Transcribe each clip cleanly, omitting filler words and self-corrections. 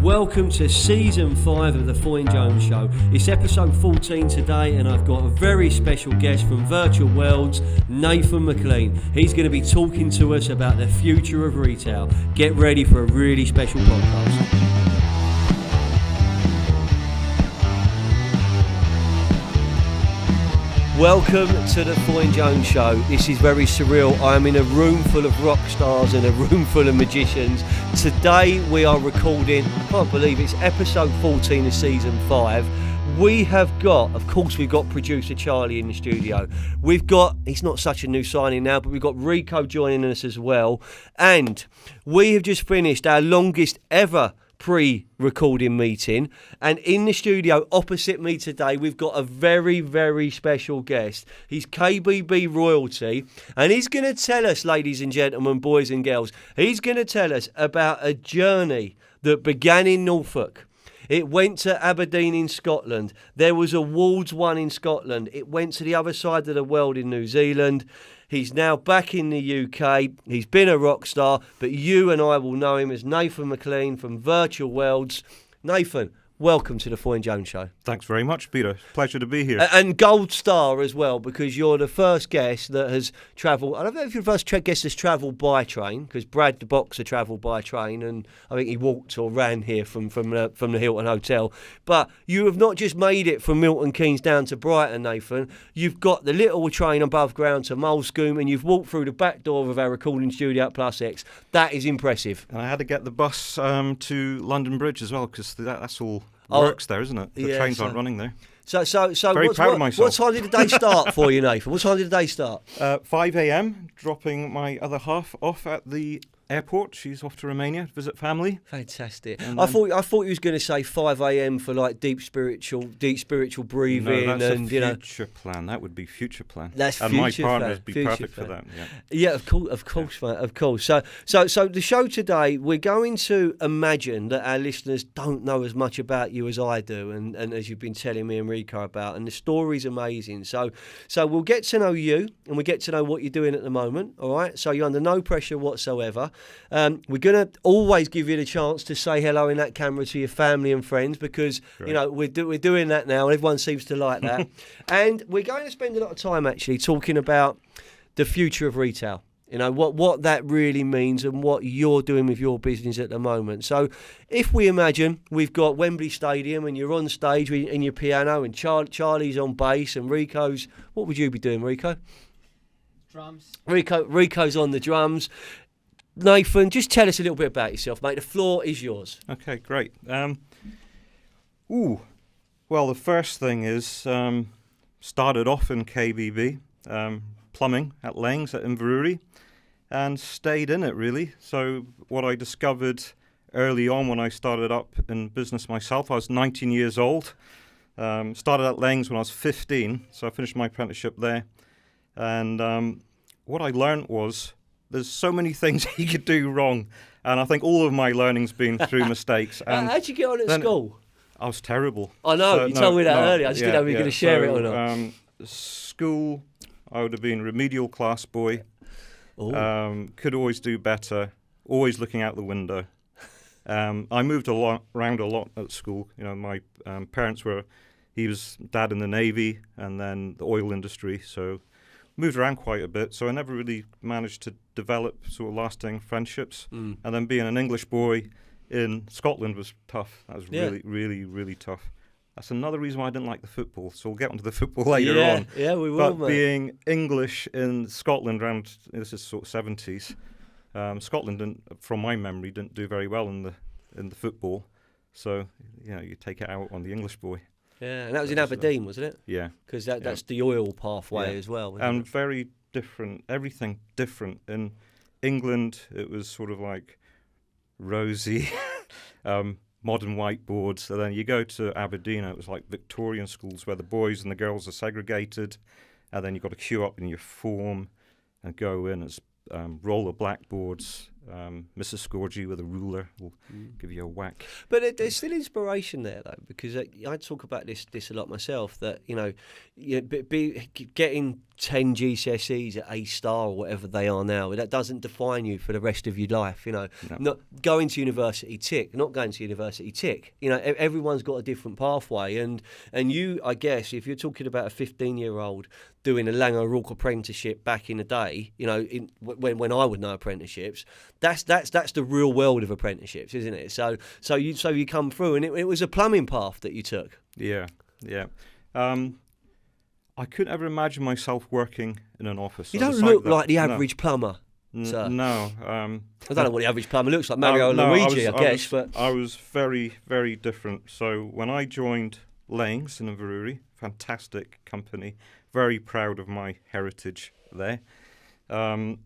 Welcome to Season 5 of the Foy and Jones Show. It's episode 14 today, and I've got a very special guest from Virtual Worlds, Nathan Maclean. He's going to be talking to us about the future of retail. Get ready for a really special podcast. Welcome to the Foy and Jones Show. This is very surreal. I'm in a room full of rock stars and a room full of magicians. Today we are recording, I can't believe it's episode 14 of season 5. We have got, of course, we've got producer Charlie in the studio. We've got, he's not such a new signing now, but we've got Rico joining us as well. And we have just finished our longest ever pre-recording meeting, and in the studio opposite me today we've got a very, very special guest. He's KBB royalty, and he's going to tell us, ladies and gentlemen, boys and girls, he's going to tell us about a journey that began in Norfolk. It went to Aberdeen in Scotland. There was awards won in Scotland. It went to the other side of the world in New Zealand. He's now back in the UK. He's been a rock star, but you and I will know him as Nathan Maclean from Virtual Worlds. Nathan, welcome to the Foy and Jones Show. Thanks very much, Peter. Pleasure to be here. And gold star as well, because you're the first guest that has travelled. I don't know if you're the first guest that's travelled by train, because Brad the boxer travelled by train, and I think he walked or ran here from the Hilton Hotel. But you have not just made it from Milton Keynes down to Brighton, Nathan. You've got the little train above ground to Molescombe, and you've walked through the back door of our recording studio at Plus X. That is impressive. And I had to get the bus to London Bridge as well, because that's all works there, isn't it? The trains aren't running there. So very proud of myself. What time did the day start for you, Nathan? What time did the day start? 5 a.m, dropping my other half off at the airport. She's off to Romania to visit family. Fantastic. I thought you was going to say 5 a.m. for like deep spiritual breathing. No, that's and a future plan. That would be future plan. That's and future my partner plan. would be Future perfect plan. for that. Yeah, of course, mate, of course. So the show today, we're going to imagine that our listeners don't know as much about you as I do, and as you've been telling me and Rico about, and the story's amazing. So we'll get to know you, and we get to know what you're doing at the moment. All right. So you're under no pressure whatsoever. We're going to always give you the chance to say hello in that camera to your family and friends, because Great. you know we're doing that now. Everyone seems to like that. And we're going to spend a lot of time actually talking about the future of retail. You know, what that really means and what you're doing with your business at the moment. So if we imagine we've got Wembley Stadium and you're on stage in your piano, and Charlie's on bass and Rico's, what would you be doing, Rico? Drums. Rico's on the drums. Nathan, just tell us a little bit about yourself, mate. The floor is yours. Okay, great. Well, the first thing is started off in KBB, plumbing at Laings at Inverurie, and stayed in it really. So what I discovered early on when I started up in business myself, I was 19 years old. Started at Laings when I was 15, so I finished my apprenticeship there. And what I learned was there's so many things you could do wrong, and I think all of my learning's been through mistakes. And how'd you get on at school? I was terrible. I know, you told me that earlier. I just didn't know if you were going to share it or not. School, I would have been remedial class boy. Could always do better, always looking out the window. I moved around a lot at school. You know, my parents he was dad in the Navy and then the oil industry, so moved around quite a bit, so I never really managed to develop sort of lasting friendships. And then being an English boy in Scotland was tough. That was really, really, really tough. That's another reason why I didn't like the football, so we'll get onto the football later on. Yeah, we will, But being English in Scotland around, this is sort of 70s, Scotland, didn't, from my memory, didn't do very well in the football. So, you know, you take it out on the English boy. Yeah, and that was in Aberdeen, wasn't it? Yeah. Because that's the oil pathway as well. And very different, everything different. In England, it was sort of like rosy, modern whiteboards. And then you go to Aberdeen, it was like Victorian schools where the boys and the girls are segregated. And then you've got to queue up in your form and go in. It's roller blackboards. Mrs. Scourgy with a ruler will give you a whack. But there's still inspiration there, though, because I talk about this a lot myself. That getting 10 GCSEs at A star or whatever they are now. That doesn't define you for the rest of your life. No. Not going to university, tick. Not going to university, tick. Everyone's got a different pathway, and you, I guess, if you're talking about a 15-year-old doing a Lang O'Rourke apprenticeship back in the day, when I would know apprenticeships, that's the real world of apprenticeships, isn't it? So you come through, and it was a plumbing path that you took. Yeah. I couldn't ever imagine myself working in an office. You don't look like the average plumber, sir. No. I don't know what the average plumber looks like. Mario Luigi, I guess. But I was very, very different. So when I joined Laings in Inverurie, fantastic company, very proud of my heritage there. I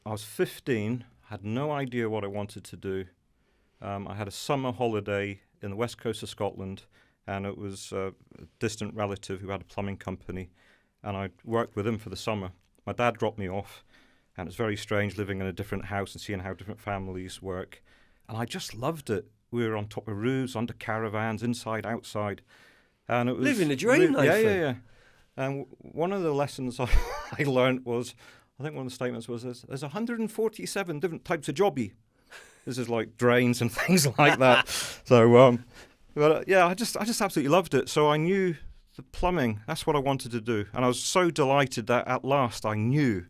was 15, had no idea what I wanted to do. I had a summer holiday in the west coast of Scotland, and it was a distant relative who had a plumbing company, and I worked with him for the summer. My dad dropped me off, and it's very strange living in a different house and seeing how different families work. And I just loved it. We were on top of roofs, under caravans, inside, outside. And it was living the dream, Nathan. Yeah. And one of the lessons I learned was, I think one of the statements was, there's 147 different types of jobby. This is like drains and things like that. So, I just absolutely loved it. So I knew the plumbing, that's what I wanted to do. And I was so delighted that at last I knew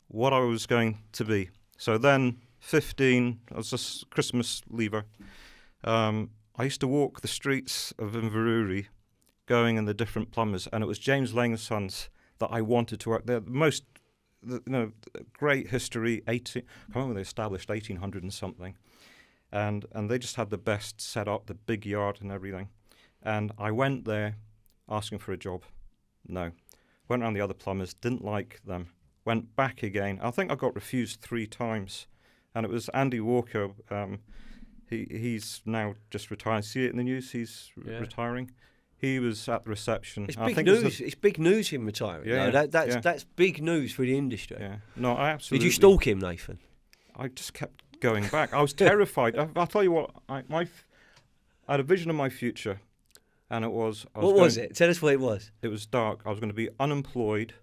what I was going to be. So then, 15, I was a Christmas leaver. I used to walk the streets of Inverurie going in the different plumbers, and it was James Lang & Sons that I wanted to work there. Great history, I can't remember when they established 1800 and something. And they just had the best setup, the big yard and everything. And I went there asking for a job. No. Went around the other plumbers, didn't like them. Went back again. I think I got refused 3 times. And it was Andy Walker. He's now just retired. See it in the news? He's retiring. He was at the reception. It's big news. It's big news him retiring. Yeah, that's big news for the industry. Yeah. No, I absolutely. Did you stalk him, Nathan? I just kept going back. I was terrified. I'll tell you what. I had a vision of my future, and it was. What was it? Tell us what it was. It was dark. I was going to be unemployed,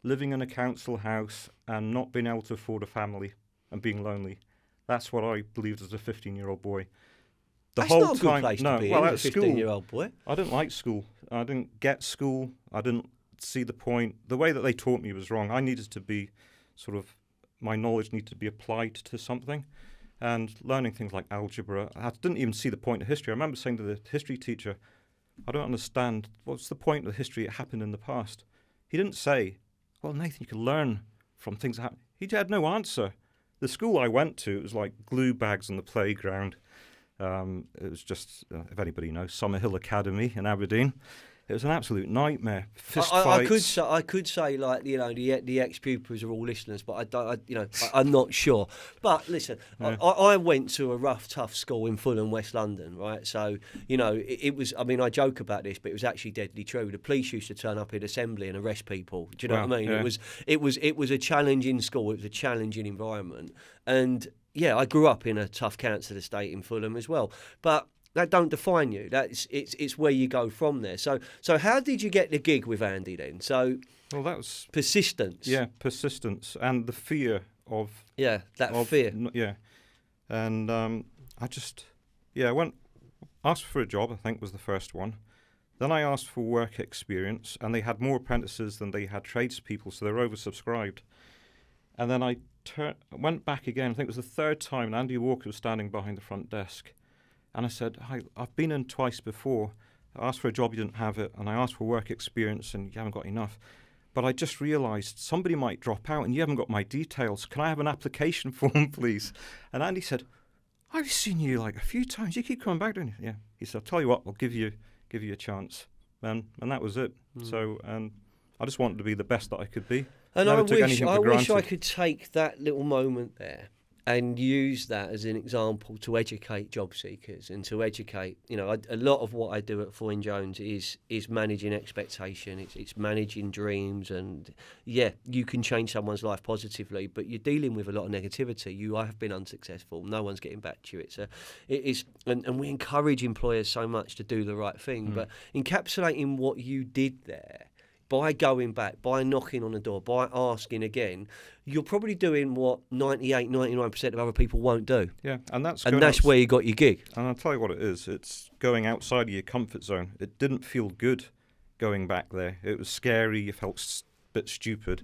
living in a council house, and not being able to afford a family, and being lonely. That's what I believed as a 15-year-old boy. That's not a good place to be as a 15-year-old boy. I didn't like school. I didn't get school. I didn't see the point. The way that they taught me was wrong. I needed to be my knowledge needed to be applied to something. And learning things like algebra, I didn't even see the point of history. I remember saying to the history teacher, I don't understand. What's the point of history? It happened in the past. He didn't say, well, Nathan, you can learn from things that happen. He had no answer. The school I went to, it was like glue bags on the playground. It was just, if anybody knows, Summerhill Academy in Aberdeen. It was an absolute nightmare. Fist fights. I could say like the ex-pupils are all listeners, but I'm not sure. But listen, yeah. I went to a rough, tough school in Fulham, West London, right? So it was. I mean, I joke about this, but it was actually deadly true. The police used to turn up in assembly and arrest people. Do you know what I mean? Yeah. It was a challenging school. It was a challenging environment, and yeah, I grew up in a tough council estate in Fulham as well, but that don't define you. It's where you go from there. So how did you get the gig with Andy then? So that was persistence. Yeah, persistence and the fear of fear. Yeah, and I went asked for a job. I think was the first one. Then I asked for work experience, and they had more apprentices than they had tradespeople, so they were oversubscribed. And then I went back again. I think it was the third time, and Andy Walker was standing behind the front desk. And I said, hi, I've been in twice before. I asked for a job, you didn't have it. And I asked for work experience, and you haven't got enough. But I just realised somebody might drop out, and you haven't got my details. Can I have an application form, please? And Andy said, I've seen you like a few times. You keep coming back, don't you? Yeah. He said, I'll tell you what, I'll give you a chance. And that was it. So, and I just wanted to be the best that I could be. And I wish I could take that little moment there and use that as an example to educate job seekers and to educate. A lot of what I do at Foyne Jones is managing expectation. It's managing dreams, and you can change someone's life positively, but you're dealing with a lot of negativity. You have been unsuccessful. No one's getting back to you. And we encourage employers so much to do the right thing, but encapsulating what you did there by going back, by knocking on the door, by asking again, you're probably doing what 98, 99% of other people won't do. Yeah, and that's where you got your gig. And I'll tell you what it is. It's going outside of your comfort zone. It didn't feel good going back there. It was scary. You felt a bit stupid.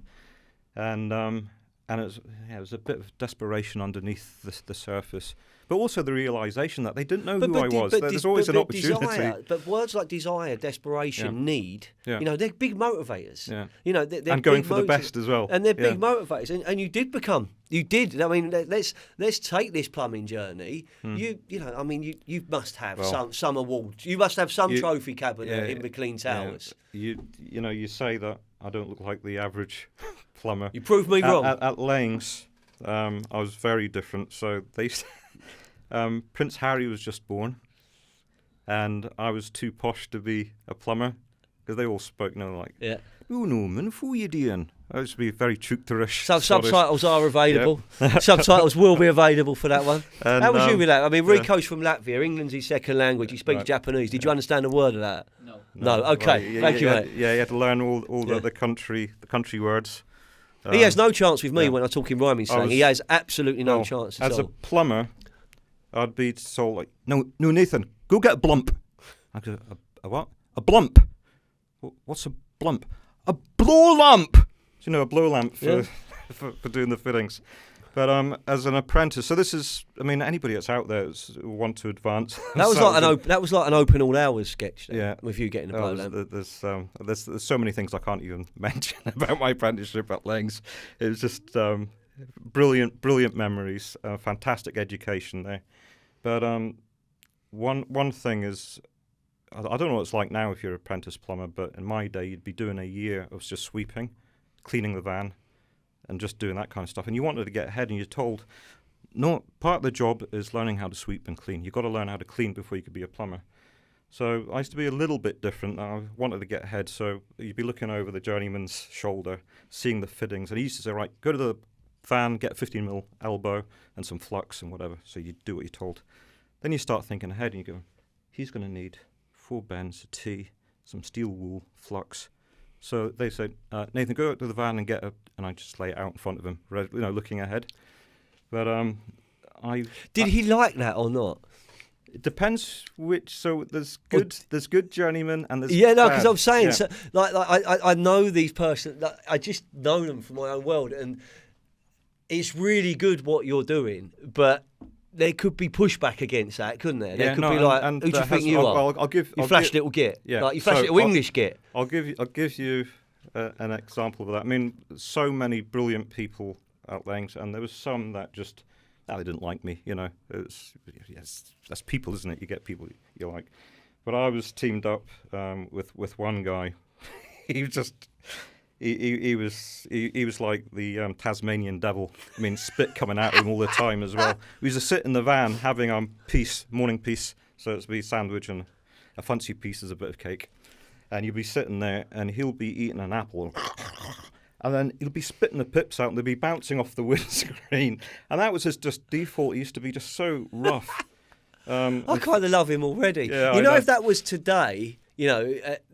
And it was a bit of desperation underneath the surface. But also the realisation that they didn't know who I was. There's always an opportunity. But words like desire, desperation, need, they're big motivators. Yeah. They're and going for the best as well. And they're big motivators. And you did. I mean, let's take this plumbing journey. You must have some awards. You must have some trophy cabinet in Maclean Towers. Yeah. You say that I don't look like the average plumber. You proved me wrong. At Laings, I was very different. So Prince Harry was just born, and I was too posh to be a plumber because they all spoke, "Oh, Norman, what are you doing?" I used to be very trukterish. Subtitles are available. Yep. Subtitles will be available for that one. And, how was you with that? I mean, Rico's from Latvia. England's his second language. He speaks Japanese. Did you understand a word of that? No. Okay. Right. Thank you, mate. Yeah, you had to learn all the country words. He has no chance with me when I talk in rhyming slang. He has absolutely no chance at all. As a plumber, I'd be told, like, no, Nathan, go get a blump. I go, a what? A blump. What's a blump? A blow lamp. So, a blow lamp for doing the fittings. But as an apprentice, so this is, anybody that's out there who want to advance. That was like an open all hours sketch. With you getting a blow lamp. There's so many things I can't even mention about my apprenticeship at Laings. It was just brilliant memories, fantastic education there. But one thing is, I don't know what it's like now if you're an apprentice plumber, but in my day you'd be doing a year of just sweeping, cleaning the van, and just doing that kind of stuff. And you wanted to get ahead, and you're told, no, part of the job is learning how to sweep and clean. You've got to learn how to clean before you could be a plumber. So I used to be a little bit different. I wanted to get ahead, so you'd be looking over the journeyman's shoulder, seeing the fittings. And he used to say, right, go to the van, get a 15mm elbow and some flux and whatever. So you do what you're told. Then you start thinking ahead, and you go, he's going to need 4 bends, a T, some steel wool, flux. So they said, Nathan, go out to the van and get and I just lay it out in front of him, looking ahead. But Did he like that or not? It depends which. So there's good journeymen and there's because I'm saying, so, I know these persons. I just know them from my own world, and it's really good what you're doing, but there could be pushback against that, couldn't there? There could be like, who do you think you are? I'll flash little git. Yeah. Like you flash little English git. I'll give you an example of that. I mean, so many brilliant people at Laings, and there was some that just they didn't like me. That's people, isn't it? You get people you like. But I was teamed up with one guy. He was just. He was like the Tasmanian devil. I mean, spit coming out of him all the time as well. We used to sit in the van having our morning piece, so it'd be sandwich and a fancy piece is a bit of cake. And you'd be sitting there, and he'll be eating an apple, and then he'll be spitting the pips out, and they'll be bouncing off the windscreen. And that was his just default. He used to be just so rough. I kind of love him already. Yeah, if that was today.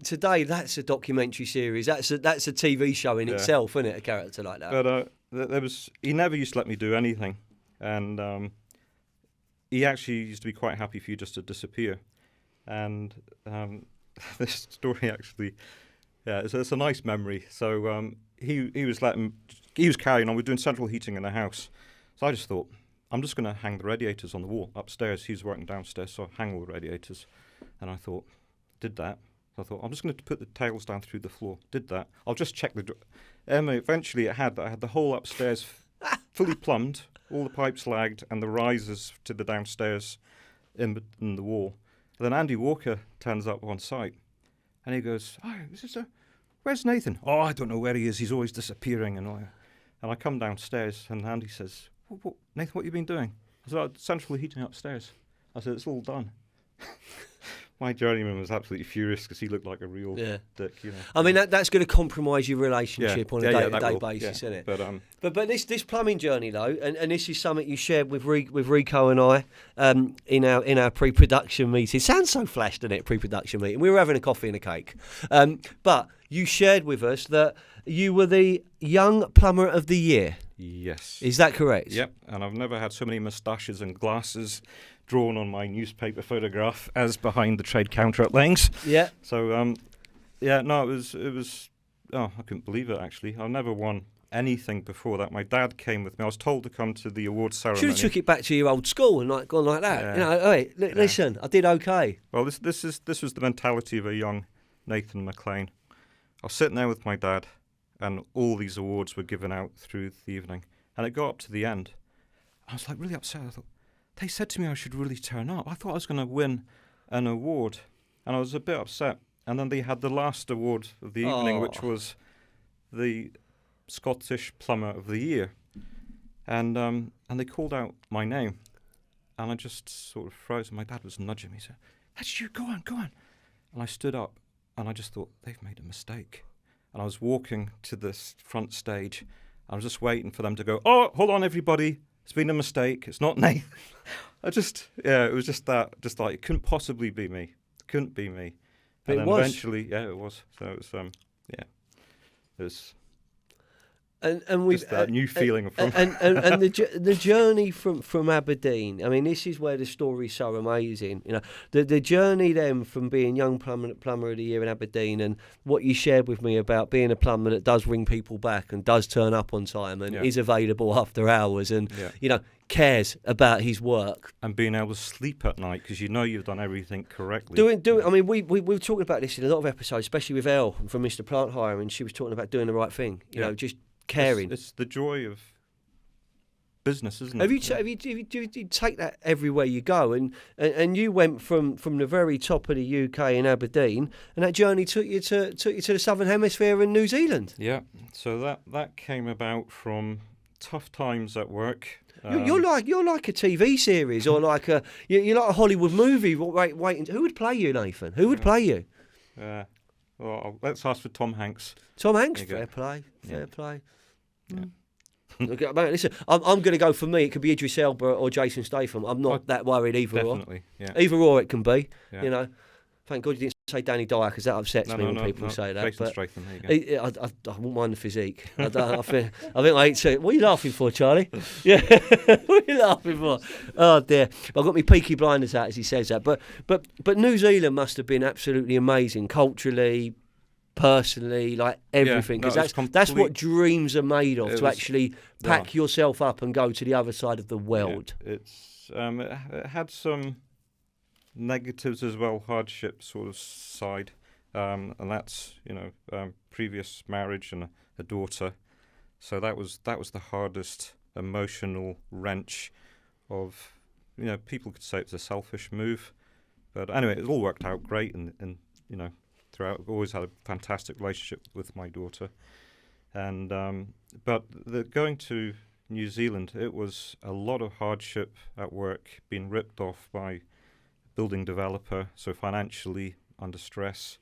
Today that's a documentary series. That's a TV show in itself, isn't it? A character like that. But he never used to let me do anything, and he actually used to be quite happy for you just to disappear. And this story actually, it's a nice memory. So he was carrying on. We're doing central heating in the house, so I just thought, I'm just going to hang the radiators on the wall upstairs. He's working downstairs, so I hang all the radiators, and I thought. Did that. I thought, I'm just going to put the tails down through the floor. Did that. I'll just check the... eventually I had the whole upstairs fully plumbed, all the pipes lagged, and the risers to the downstairs in the wall. And then Andy Walker turns up on site, and he goes, where's Nathan? Oh, I don't know where he is. He's always disappearing. And I come downstairs, and Andy says, Nathan, what have you been doing? I said, central heating upstairs. I said, it's all done. my journeyman was absolutely furious because he looked like a real Yeah. dick, I mean, that's going to compromise your relationship on a day-to-day basis, isn't it? But this plumbing journey though, and this is something you shared with Rico and I in our pre-production meeting. It sounds so flash, doesn't it? Pre-production meeting. We were having a coffee and a cake, but you shared with us that you were the Young Plumber of the Year. Yes. Is that correct? Yep. And I've never had so many moustaches and glasses drawn on my newspaper photograph as behind the trade counter at Laings. Yeah. So, it was. Oh, I couldn't believe it. Actually, I've never won anything before that. My dad came with me. I was told to come to the awards ceremony. Should have took it back to your old school and gone like that. Yeah. You know, hey, listen, I did okay. Well, this was the mentality of a young Nathan Maclean. I was sitting there with my dad, and all these awards were given out through the evening, and it got up to the end. I was like really upset. I thought, they said to me I should really turn up. I thought I was going to win an award, and I was a bit upset. And then they had the last award of the evening, which was the Scottish Plumber of the Year, and they called out my name, and I just sort of froze. And my dad was nudging me. He said, "That's you. Go on." And I stood up, and I just thought they've made a mistake. And I was walking to this front stage. I was just waiting for them to go, "Oh, hold on, everybody. It's been a mistake. It's not Nathan." It was just that. Just like, it couldn't possibly be me. It couldn't be me. But and it then was. eventually, it was. So it was, it was And we've just that new feeling from and the journey from Aberdeen. I mean, this is where the story's so amazing. You know, the journey then from being young plumber of the year in Aberdeen, and what you shared with me about being a plumber that does ring people back and does turn up on time and is available after hours, and you know, cares about his work and being able to sleep at night because you know you've done everything correctly. Doing. I mean, we were talking about this in a lot of episodes, especially with Elle from Mr. Plant Hire, and she was talking about doing the right thing. You know, just caring. It's the joy of business, isn't Have it? Do you take that everywhere you go? And you went from the very top of the UK in Aberdeen, and that journey took you to the Southern Hemisphere in New Zealand. Yeah. So that came about from tough times at work. You're like a TV series, or like you're like a Hollywood movie. Waiting. Who would play you, Nathan? Who would play you? Well, let's ask for Tom Hanks. Tom Hanks. Fair play. Yeah. Okay, mate, listen, I'm going to go for me. It could be Idris Elba or Jason Statham. I'm not that worried either. Definitely, yeah. Either or it can be. Yeah. You know, thank God you didn't say Danny Dyer, because that upsets me when people say that. Jason But Statham, there you go. I won't mind the physique. I think I hate to. What are you laughing for, Charlie? Yeah, what are you laughing for? Oh dear, I've got my Peaky Blinders out as he says that. But New Zealand must have been absolutely amazing culturally, personally, like everything, because that's what dreams are made of, to actually pack yourself up and go to the other side of the world. Yeah, it had some negatives as well, hardship sort of side, and that's previous marriage and a daughter, so that was the hardest emotional wrench of, people could say it's a selfish move, but anyway, it all worked out great, and throughout. I've always had a fantastic relationship with my daughter, and but going to New Zealand, it was a lot of hardship at work, being ripped off by a building developer, so financially under stress,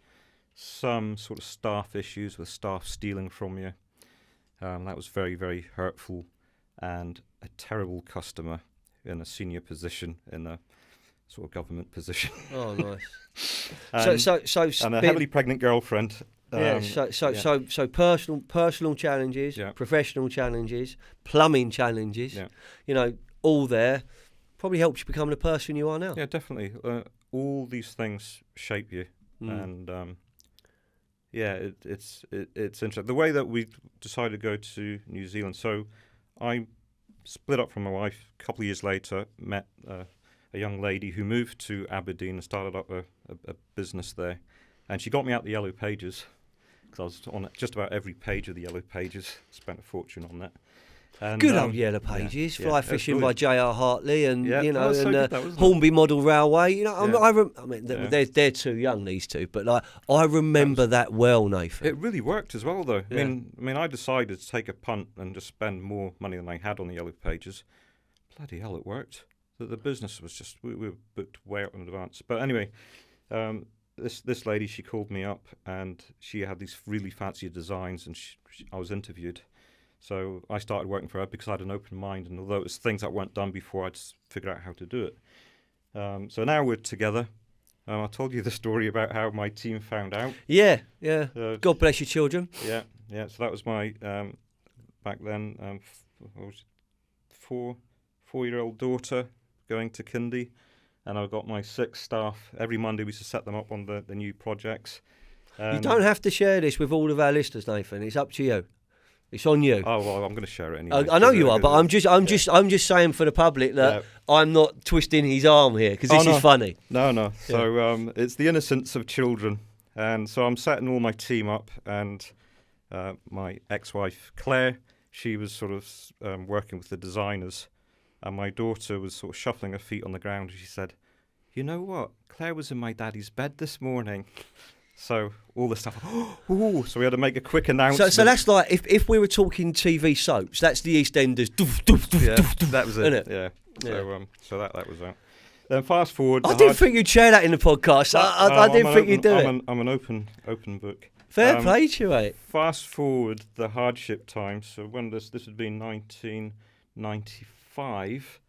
some sort of staff issues with staff stealing from you. That was very, very hurtful, and a terrible customer in a senior position in a sort of government position. Oh, nice. And a heavily pregnant girlfriend. So personal challenges, professional challenges, plumbing challenges. Yeah. All there probably helps you become the person you are now. Yeah, definitely. All these things shape you, and it's interesting. The way that we decided to go to New Zealand. So I split up from my wife a couple of years later. Met a young lady who moved to Aberdeen and started up a business there, and she got me out the Yellow Pages, because I was on just about every page of the Yellow Pages. Spent a fortune on that. And, good old Yellow Pages, Fly Fishing by J.R. Hartley, and Hornby Model Railway. They're too young, these two, but I remember that well, Nathan. It really worked as well, though. Yeah. I mean, I decided to take a punt and just spend more money than I had on the Yellow Pages. Bloody hell, it worked. The business was just we were booked way out in advance. But anyway, This lady, she called me up, and she had these really fancy designs, and I was interviewed. So I started working for her because I had an open mind, and although it was things that weren't done before, I just figured out how to do it. So now we're together. I told you the story about how my team found out. Yeah. God bless your children. Yeah. So that was my back then. I was 4-year-old daughter going to kindy, and I've got my 6 staff. Every Monday we used to set them up on the new projects. You don't have to share this with all of our listeners, Nathan. It's up to you. It's on you. Oh well, I'm going to share it anyway. I know you are, but I'm just saying for the public that I'm not twisting his arm here because this is funny. No. Yeah. So it's the innocence of children, and so I'm setting all my team up, and my ex-wife Claire, she was sort of working with the designers, and my daughter was sort of shuffling her feet on the ground. And she said, "You know what? Claire was in my daddy's bed this morning." So all the stuff. Ooh, so we had to make a quick announcement. So that's like if we were talking TV soaps, that's the EastEnders. That was it. Isn't it? Yeah. So that was that. Then fast forward. I didn't think you'd share that in the podcast. I didn't think you'd do it. I'm an open book. Fair play to you, mate. Fast forward the hardship times. So when this had been 1995,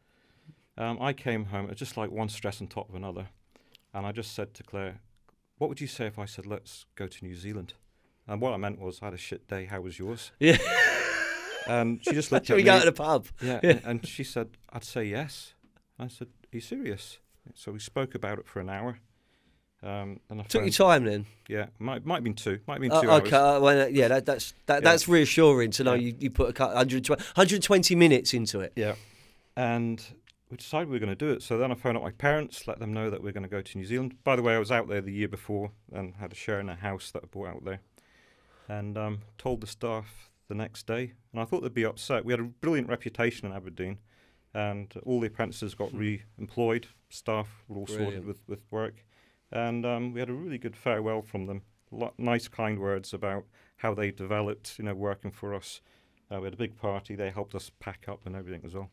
I came home. It was just like one stress on top of another, and I just said to Claire, "What would you say if I said, let's go to New Zealand?" And what I meant was, I had a shit day. How was yours? Yeah. And she just looked at we me. go to the pub. Yeah. And she said, "I'd say yes." I said, "Are you serious?" So we spoke about it for an hour. And I Took your time then? Yeah, might have been 2. Might have been 2 hours. Okay, that's reassuring to know you put 120 minutes into it. Yeah. And we decided we were going to do it. So then I phoned up my parents, let them know that we're going to go to New Zealand. By the way, I was out there the year before and had a share in a house that I bought out there. And told the staff the next day. And I thought they'd be upset. We had a brilliant reputation in Aberdeen. And all the apprentices got re-employed. Staff were all sorted with work. And we had a really good farewell from them. Nice, kind words about how they developed, working for us. We had a big party. They helped us pack up and everything as well.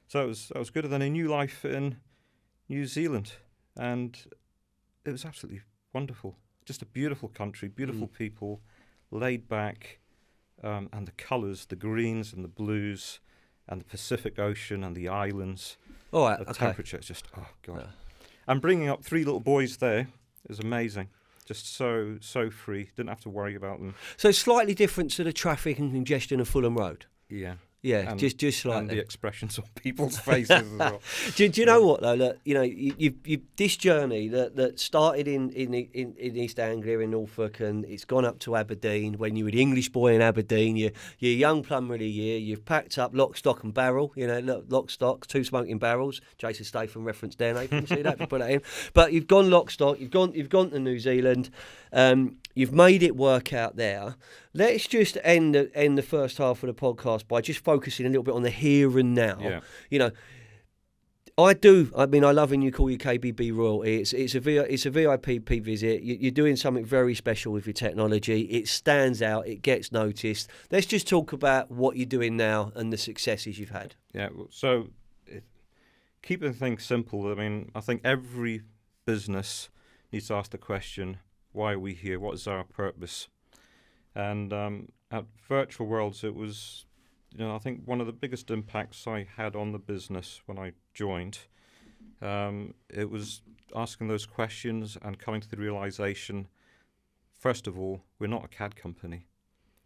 So that was good. And then a new life in New Zealand. And it was absolutely wonderful. Just a beautiful country, beautiful people, laid back. And the colours, the greens and the blues, and the Pacific Ocean and the islands. All right, the temperature is just, oh, God. Yeah. And bringing up 3 little boys there is amazing. Just so free. Didn't have to worry about them. So it's slightly different to the traffic and congestion of Fulham Road. Yeah. Yeah, and, just slightly. And the expressions on people's faces as well. Do you know what though? Look, you this journey that started in East Anglia in Norfolk, and it's gone up to Aberdeen. When you were the English boy in Aberdeen, you're a young plumber of the year. You've packed up lock, stock, and barrel. Lock, stock, 2 smoking barrels. Jason Statham reference there, Nathan. You see that? You put that in. But you've gone lock, stock. You've gone to New Zealand. You've made it work out there. Let's just end the first half of the podcast by just focusing a little bit on the here and now. Yeah. I love when you call your KBB royalty. It's a VIP visit. You're doing something very special with your technology. It stands out. It gets noticed. Let's just talk about what you're doing now and the successes you've had. Yeah. So keeping things simple. I mean, I think every business needs to ask the question, why are we here? What is our purpose? And at Virtual Worlds, it was, I think one of the biggest impacts I had on the business when I joined. It was asking those questions and coming to the realization, first of all, we're not a CAD company.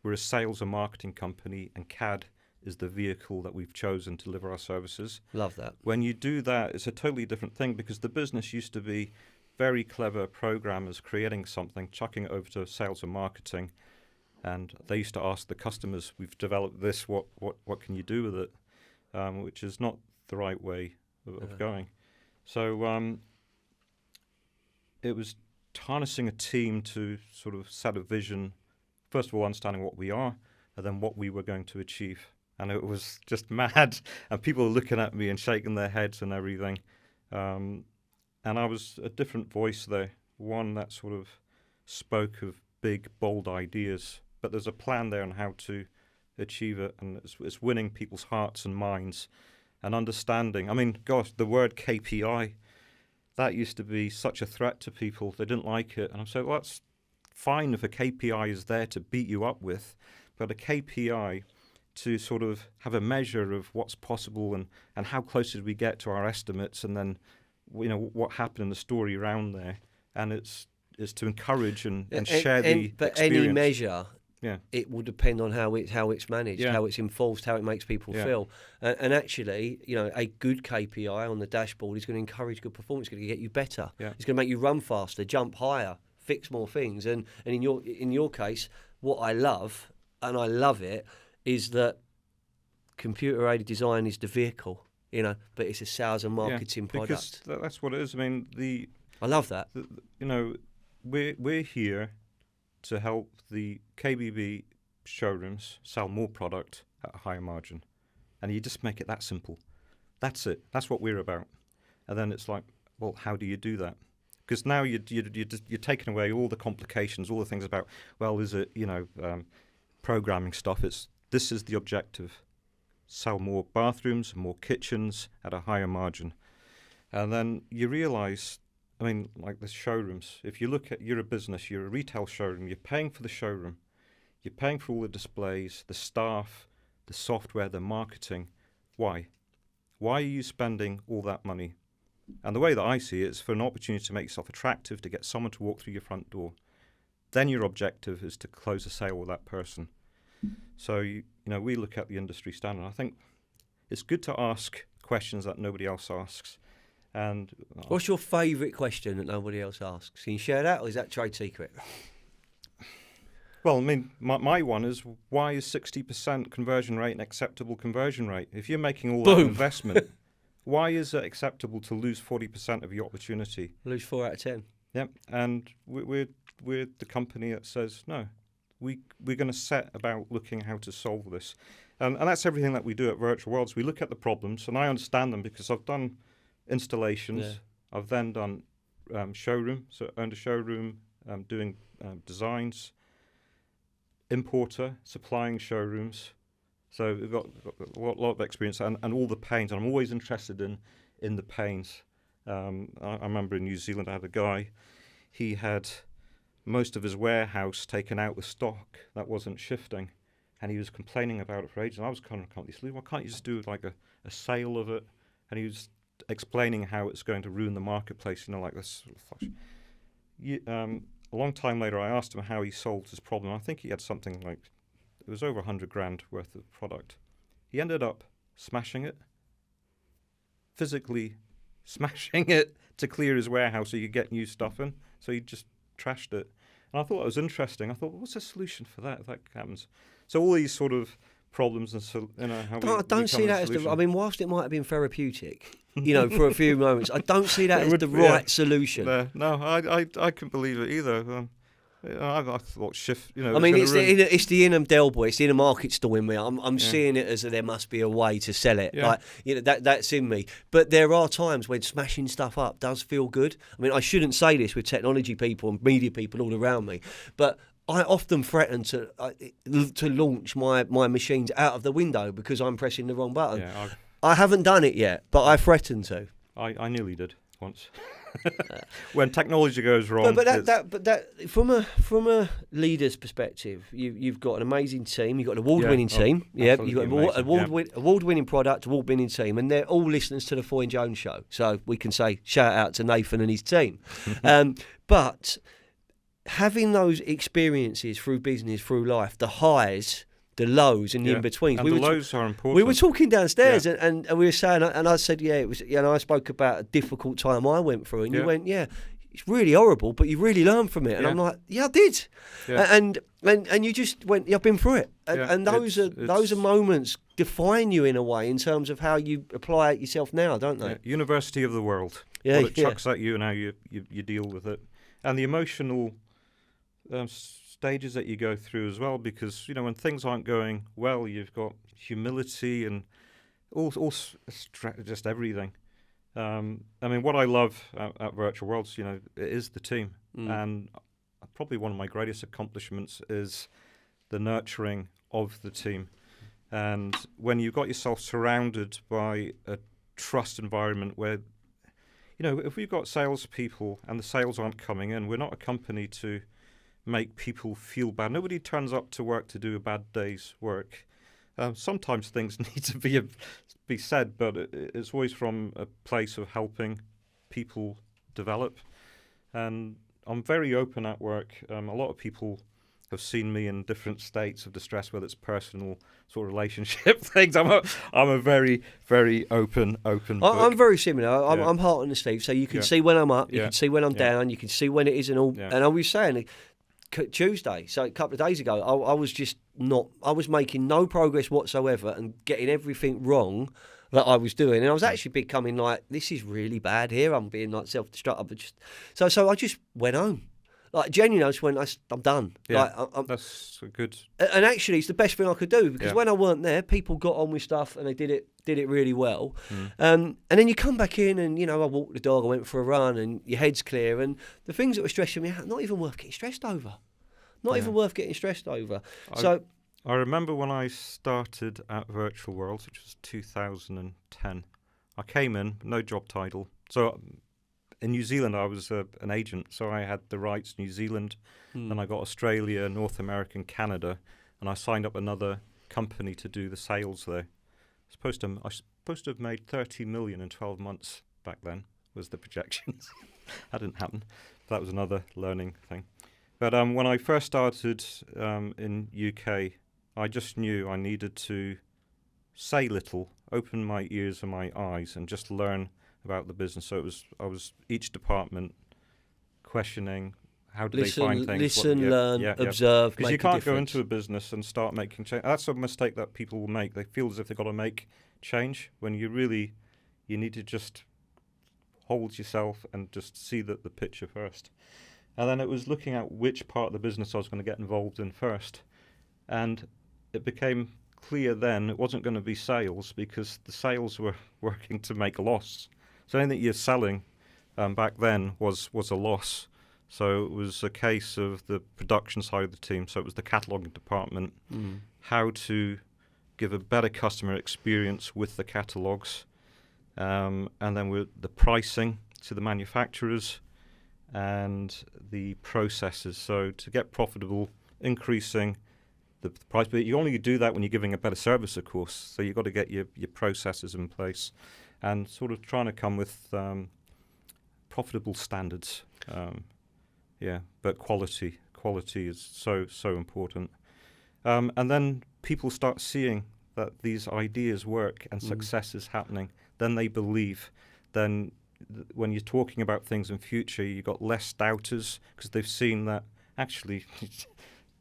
We're a sales and marketing company, and CAD is the vehicle that we've chosen to deliver our services. Love that. When you do that, it's a totally different thing, because the business used to be very clever programmers creating something, chucking it over to sales and marketing, and they used to ask the customers, "We've developed this. What can you do with it?" Which is not the right way of going. So it was harnessing a team to sort of set a vision. First of all, understanding what we are, and then what we were going to achieve. And it was just mad, and people were looking at me and shaking their heads and everything. And I was a different voice there, one that sort of spoke of big, bold ideas. But there's a plan there on how to achieve it, and it's winning people's hearts and minds and understanding. I mean, gosh, the word KPI, that used to be such a threat to people. They didn't like it. And I'm saying, well, that's fine if a KPI is there to beat you up with, but a KPI to sort of have a measure of what's possible and how close did we get to our estimates, and then what happened in the story around there. And it's to encourage and share the but experience. any measure, Yeah. it will depend on how it's managed, how it's enforced, how it makes people feel. And actually, a good KPI on the dashboard is going to encourage good performance. It's going to get you better. Yeah. It's going to make you run faster, jump higher, fix more things. And in your case, what I love, and I love it, is that computer-aided design is the vehicle, but it's a sales and marketing product. Because that's what it is. I mean, I love that. We're here to help the KBB showrooms sell more product at a higher margin, and you just make it that simple. That's it. That's what we're about. And then it's like, well, how do you do that? Because now you're taking away all the complications, all the things about, well, is it programming stuff? This is the objective: sell more bathrooms, more kitchens at a higher margin. And then you realise, I mean, like the showrooms, if you look at, you're a business, you're a retail showroom, you're paying for the showroom, you're paying for all the displays, the staff, the software, the marketing. Why? Why are you spending all that money? And the way that I see it is for an opportunity to make yourself attractive, to get someone to walk through your front door. Then your objective is to close a sale with that person. So, we look at the industry standard. I think it's good to ask questions that nobody else asks. And what's your favourite question that nobody else asks? Can you share that, or is that trade secret? Well, I mean, my one is, why is 60% conversion rate an acceptable conversion rate? If you're making all that investment, why is it acceptable to lose 40% of your opportunity? Lose 4 out of 10. Yep, and we're the company that says, no, we're going to set about looking how to solve this. And that's everything that we do at Virtual Worlds. We look at the problems, and I understand them because I've done installations. Yeah. I've then done showroom, so owned a showroom, doing designs, importer, supplying showrooms. So we've got a lot of experience and all the pains. And I'm always interested in the pains. I remember in New Zealand I had a guy, he had most of his warehouse taken out with stock that wasn't shifting, and he was complaining about it for ages. And I was kind of, why can't you just do like a sale of it? And he was explaining how it's going to ruin the marketplace, like this. A long time later, I asked him how he solved his problem. I think he had something like, it was over 100 grand worth of product. He ended up smashing it, physically smashing it to clear his warehouse so you could get new stuff in. So he just trashed it. And I thought it was interesting. I thought, what's the solution for that if that happens? So all these sort of problems and I don't see that as I mean, whilst it might have been therapeutic, for a few moments, I don't see that as the right solution. No, I couldn't believe it either. I thought shift. I mean, it's the inner Del boy, it's the inner market store in me. I'm seeing it as there must be a way to sell it. Yeah. Like that's in me. But there are times when smashing stuff up does feel good. I mean, I shouldn't say this with technology people and media people all around me, but I often threaten to launch my machines out of the window because I'm pressing the wrong button. Yeah, I haven't done it yet, but I threaten to. I nearly did once. When technology goes wrong. But that from a leader's perspective, you've got an amazing team. You've got an award-winning team. Yeah, you've got an award-winning product, award-winning team, and they're all listeners to the Foy and Jones show. So we can say shout out to Nathan and his team. But having those experiences through business, through life, the highs, the lows, and the in-betweens. And the lows are important. We were talking downstairs, and we were saying, and I said, it was. I spoke about a difficult time I went through, and you went, it's really horrible, but you really learned from it. And I'm like, I did. Yeah. And you just went, I've been through it. And those are moments define you in a way in terms of how you apply it yourself now, don't they? Yeah. University of the world. Yeah, what it chucks at you and how you deal with it, and the emotional stages that you go through as well, because when things aren't going well, you've got humility and all just everything. I mean, what I love at Virtual Worlds, it is the team, and probably one of my greatest accomplishments is the nurturing of the team. And when you've got yourself surrounded by a trust environment where if we've got salespeople and the sales aren't coming in, we're not a company to make people feel bad. Nobody turns up to work to do a bad day's work. Sometimes things need to be said, but it's always from a place of helping people develop. And I'm very open at work. A lot of people have seen me in different states of distress, whether it's personal sort of relationship things. I'm a very, very open book. I'm very similar. I'm heart on the sleeve, so you can see when I'm up, you can see when I'm down, you can see when it isn't all. And I was saying Tuesday, so a couple of days ago, I was making no progress whatsoever and getting everything wrong that I was doing, and I was actually becoming like, this is really bad here. I'm being like self-destructive. So I just went home. Like, genuinely, I just went, I'm done. Yeah, like, that's a good. And actually, it's the best thing I could do, because when I weren't there, people got on with stuff and they did it really well. And then you come back in and, I walked the dog, I went for a run, and your head's clear. And the things that were stressing me out, not even worth getting stressed over. I remember when I started at Virtual Worlds, which was 2010. I came in, no job title. So in New Zealand, I was an agent, so I had the rights New Zealand. Then I got Australia, North America, and Canada, and I signed up another company to do the sales there. I was supposed to have made 30 million in 12 months back then, was the projections. That didn't happen. That was another learning thing. But when I first started in UK, I just knew I needed to say little, open my ears and my eyes, and just learn about the business. So I was each department questioning how do they find things. Learn, observe. Because you can't go into a business and start making change. That's a mistake that people will make. They feel as if they've got to make change when you need to just hold yourself and just see the picture first. And then it was looking at which part of the business I was going to get involved in first. And it became clear then it wasn't going to be sales, because the sales were working to make a loss. So anything you're selling back then was a loss. So it was a case of the production side of the team. So it was the cataloguing department, how to give a better customer experience with the catalogues, and then with the pricing to the manufacturers, and the processes. So to get profitable, increasing the price. But you only do that when you're giving a better service, of course. So you've got to get your processes in place and sort of trying to come with profitable standards. But quality is so important. And then people start seeing that these ideas work and success is happening. Then they believe. Then when you're talking about things in future, you've got less doubters, because they've seen that actually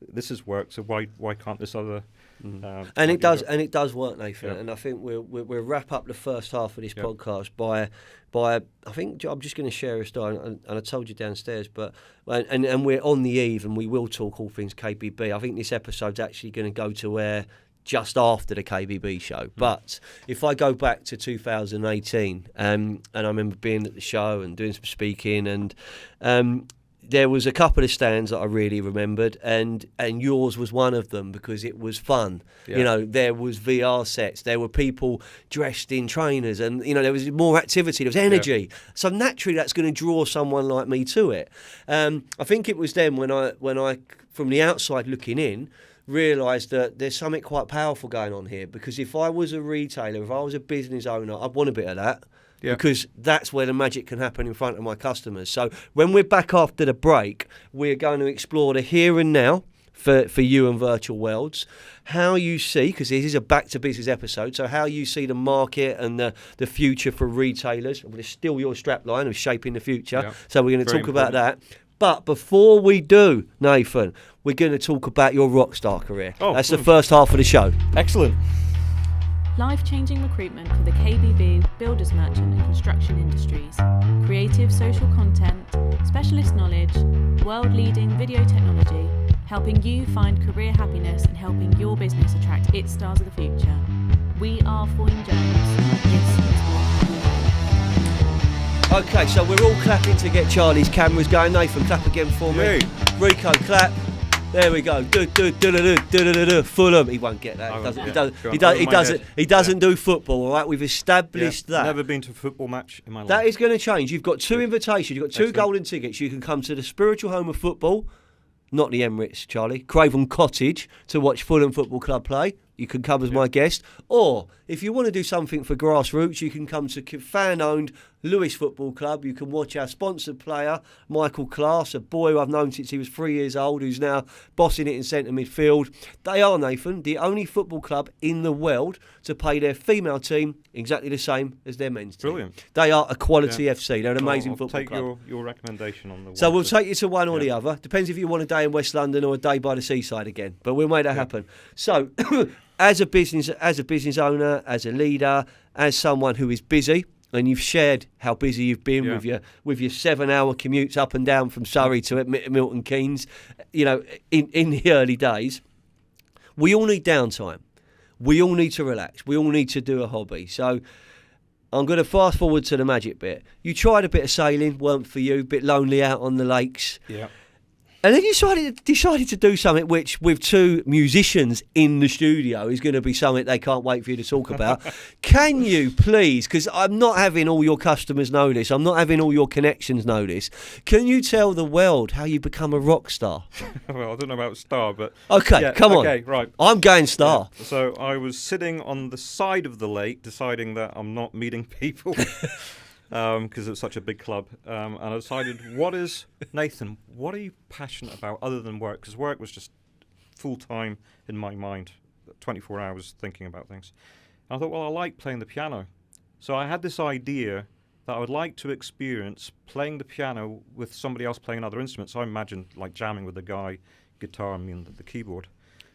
this has worked. So why can't this other? And it does work, Nathan. Yeah. And I think we'll wrap up the first half of this podcast by I think I'm just going to share a story, and I told you downstairs, but and we're on the eve, and we will talk all things KBB. I think this episode's actually going to go to air just after the KBB show. But if I go back to 2018, and I remember being at the show and doing some speaking, and there was a couple of stands that I really remembered, and yours was one of them, because it was fun. Yeah. There was VR sets, there were people dressed in trainers, and there was more activity, there was energy. Yeah. So naturally, that's going to draw someone like me to it. I think it was then when I from the outside looking in, realised that there's something quite powerful going on here, because if I was a retailer, if I was a business owner, I'd want a bit of that. Yeah. Because that's where the magic can happen in front of my customers. So when we're back after the break, we're going to explore the here and now for you and Virtual Worlds. How you see, because this is a back to business episode, so how you see the market and the future for retailers. I'm going to steal your strapline of shaping the future. Yeah. So we're going to talk about that. But before we do, Nathan, we're going to talk about your rockstar career. That's the first half of the show. Excellent. Life-changing recruitment for the KBB, builders merchant and construction industries. Creative social content, specialist knowledge, world-leading video technology, helping you find career happiness and helping your business attract its stars of the future. We are Foyne Jones. This is what we do. Okay, so we're all clapping to get Charlie's cameras going. Nathan, clap again for me. Yay. Rico, clap. There we go. Fulham. He won't get that. He doesn't do football. All right, we've established that. Never been to a football match in my life. That is going to change. You've got 2 invitations. You've got 2 Excellent. golden tickets. You can come to the spiritual home of football, not the Emirates, Charlie, Craven Cottage, to watch Fulham Football Club play. You can come as my guest. Or if you want to do something for grassroots, you can come to fan-owned Lewis Football Club. You can watch our sponsored player, Michael Class, a boy who I've known since he was 3 years old, who's now bossing it in centre midfield. They are, Nathan, the only football club in the world to pay their female team exactly the same as their men's team. Brilliant. They are a quality FC. They're an amazing football club. I'll take your recommendation on the one. So we'll take you to one or the other. Depends if you want a day in West London or a day by the seaside again. But we'll make that happen. So as a business owner, as a leader, as someone who is busy, and you've shared how busy you've been with your 7-hour commutes up and down from Surrey to Milton Keynes, in the early days, we all need downtime. We all need to relax. We all need to do a hobby. So I'm going to fast forward to the magic bit. You tried a bit of sailing, weren't for you, a bit lonely out on the lakes. Yeah. And then you decided to do something which, with 2 musicians in the studio, is going to be something they can't wait for you to talk about. Can you please, because I'm not having all your customers know this, I'm not having all your connections know this, can you tell the world how you become a rock star? Well, I don't know about star, but... Okay, come on. Okay, right. I'm going star. Yeah. So I was sitting on the side of the lake, deciding that I'm not meeting people. Because it's such a big club. And I decided, Nathan, what are you passionate about other than work? Because work was just full-time in my mind, 24 hours thinking about things. And I thought, well, I like playing the piano. So I had this idea that I would like to experience playing the piano with somebody else playing another instrument. So I imagined like jamming with the guy, guitar, and the keyboard.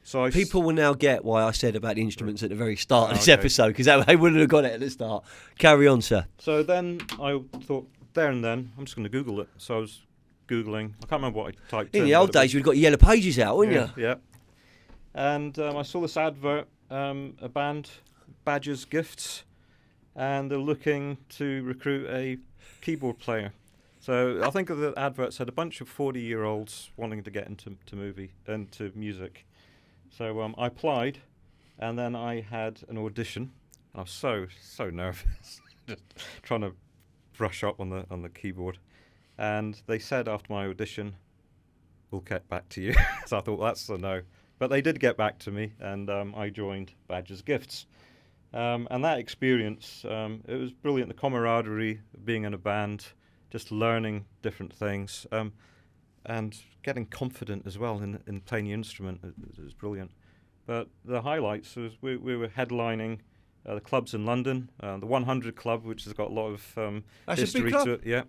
So people will now get why I said about the instruments at the very start of this episode, because they wouldn't have got it at the start. Carry on, sir. So then I thought, there and then, I'm just going to Google it. So I was Googling. I can't remember what I typed in. In the old days, you'd got Yellow Pages out, wouldn't you? Yeah. And I saw this advert, a band, Badger's Gifts, and they're looking to recruit a keyboard player. So I think the advert said a bunch of 40-year-olds wanting to get into music. So I applied, and then I had an audition. I was so nervous, just trying to brush up on the keyboard. And they said after my audition, "We'll get back to you." So I thought, that's a no. But they did get back to me, and I joined Badger's Gifts. And that experience, it was brilliant. The camaraderie, being in a band, just learning different things. And getting confident as well in playing the instrument is brilliant. But the highlights was we were headlining the clubs in London, the 100 Club, which has got a lot of history to it. Yeah,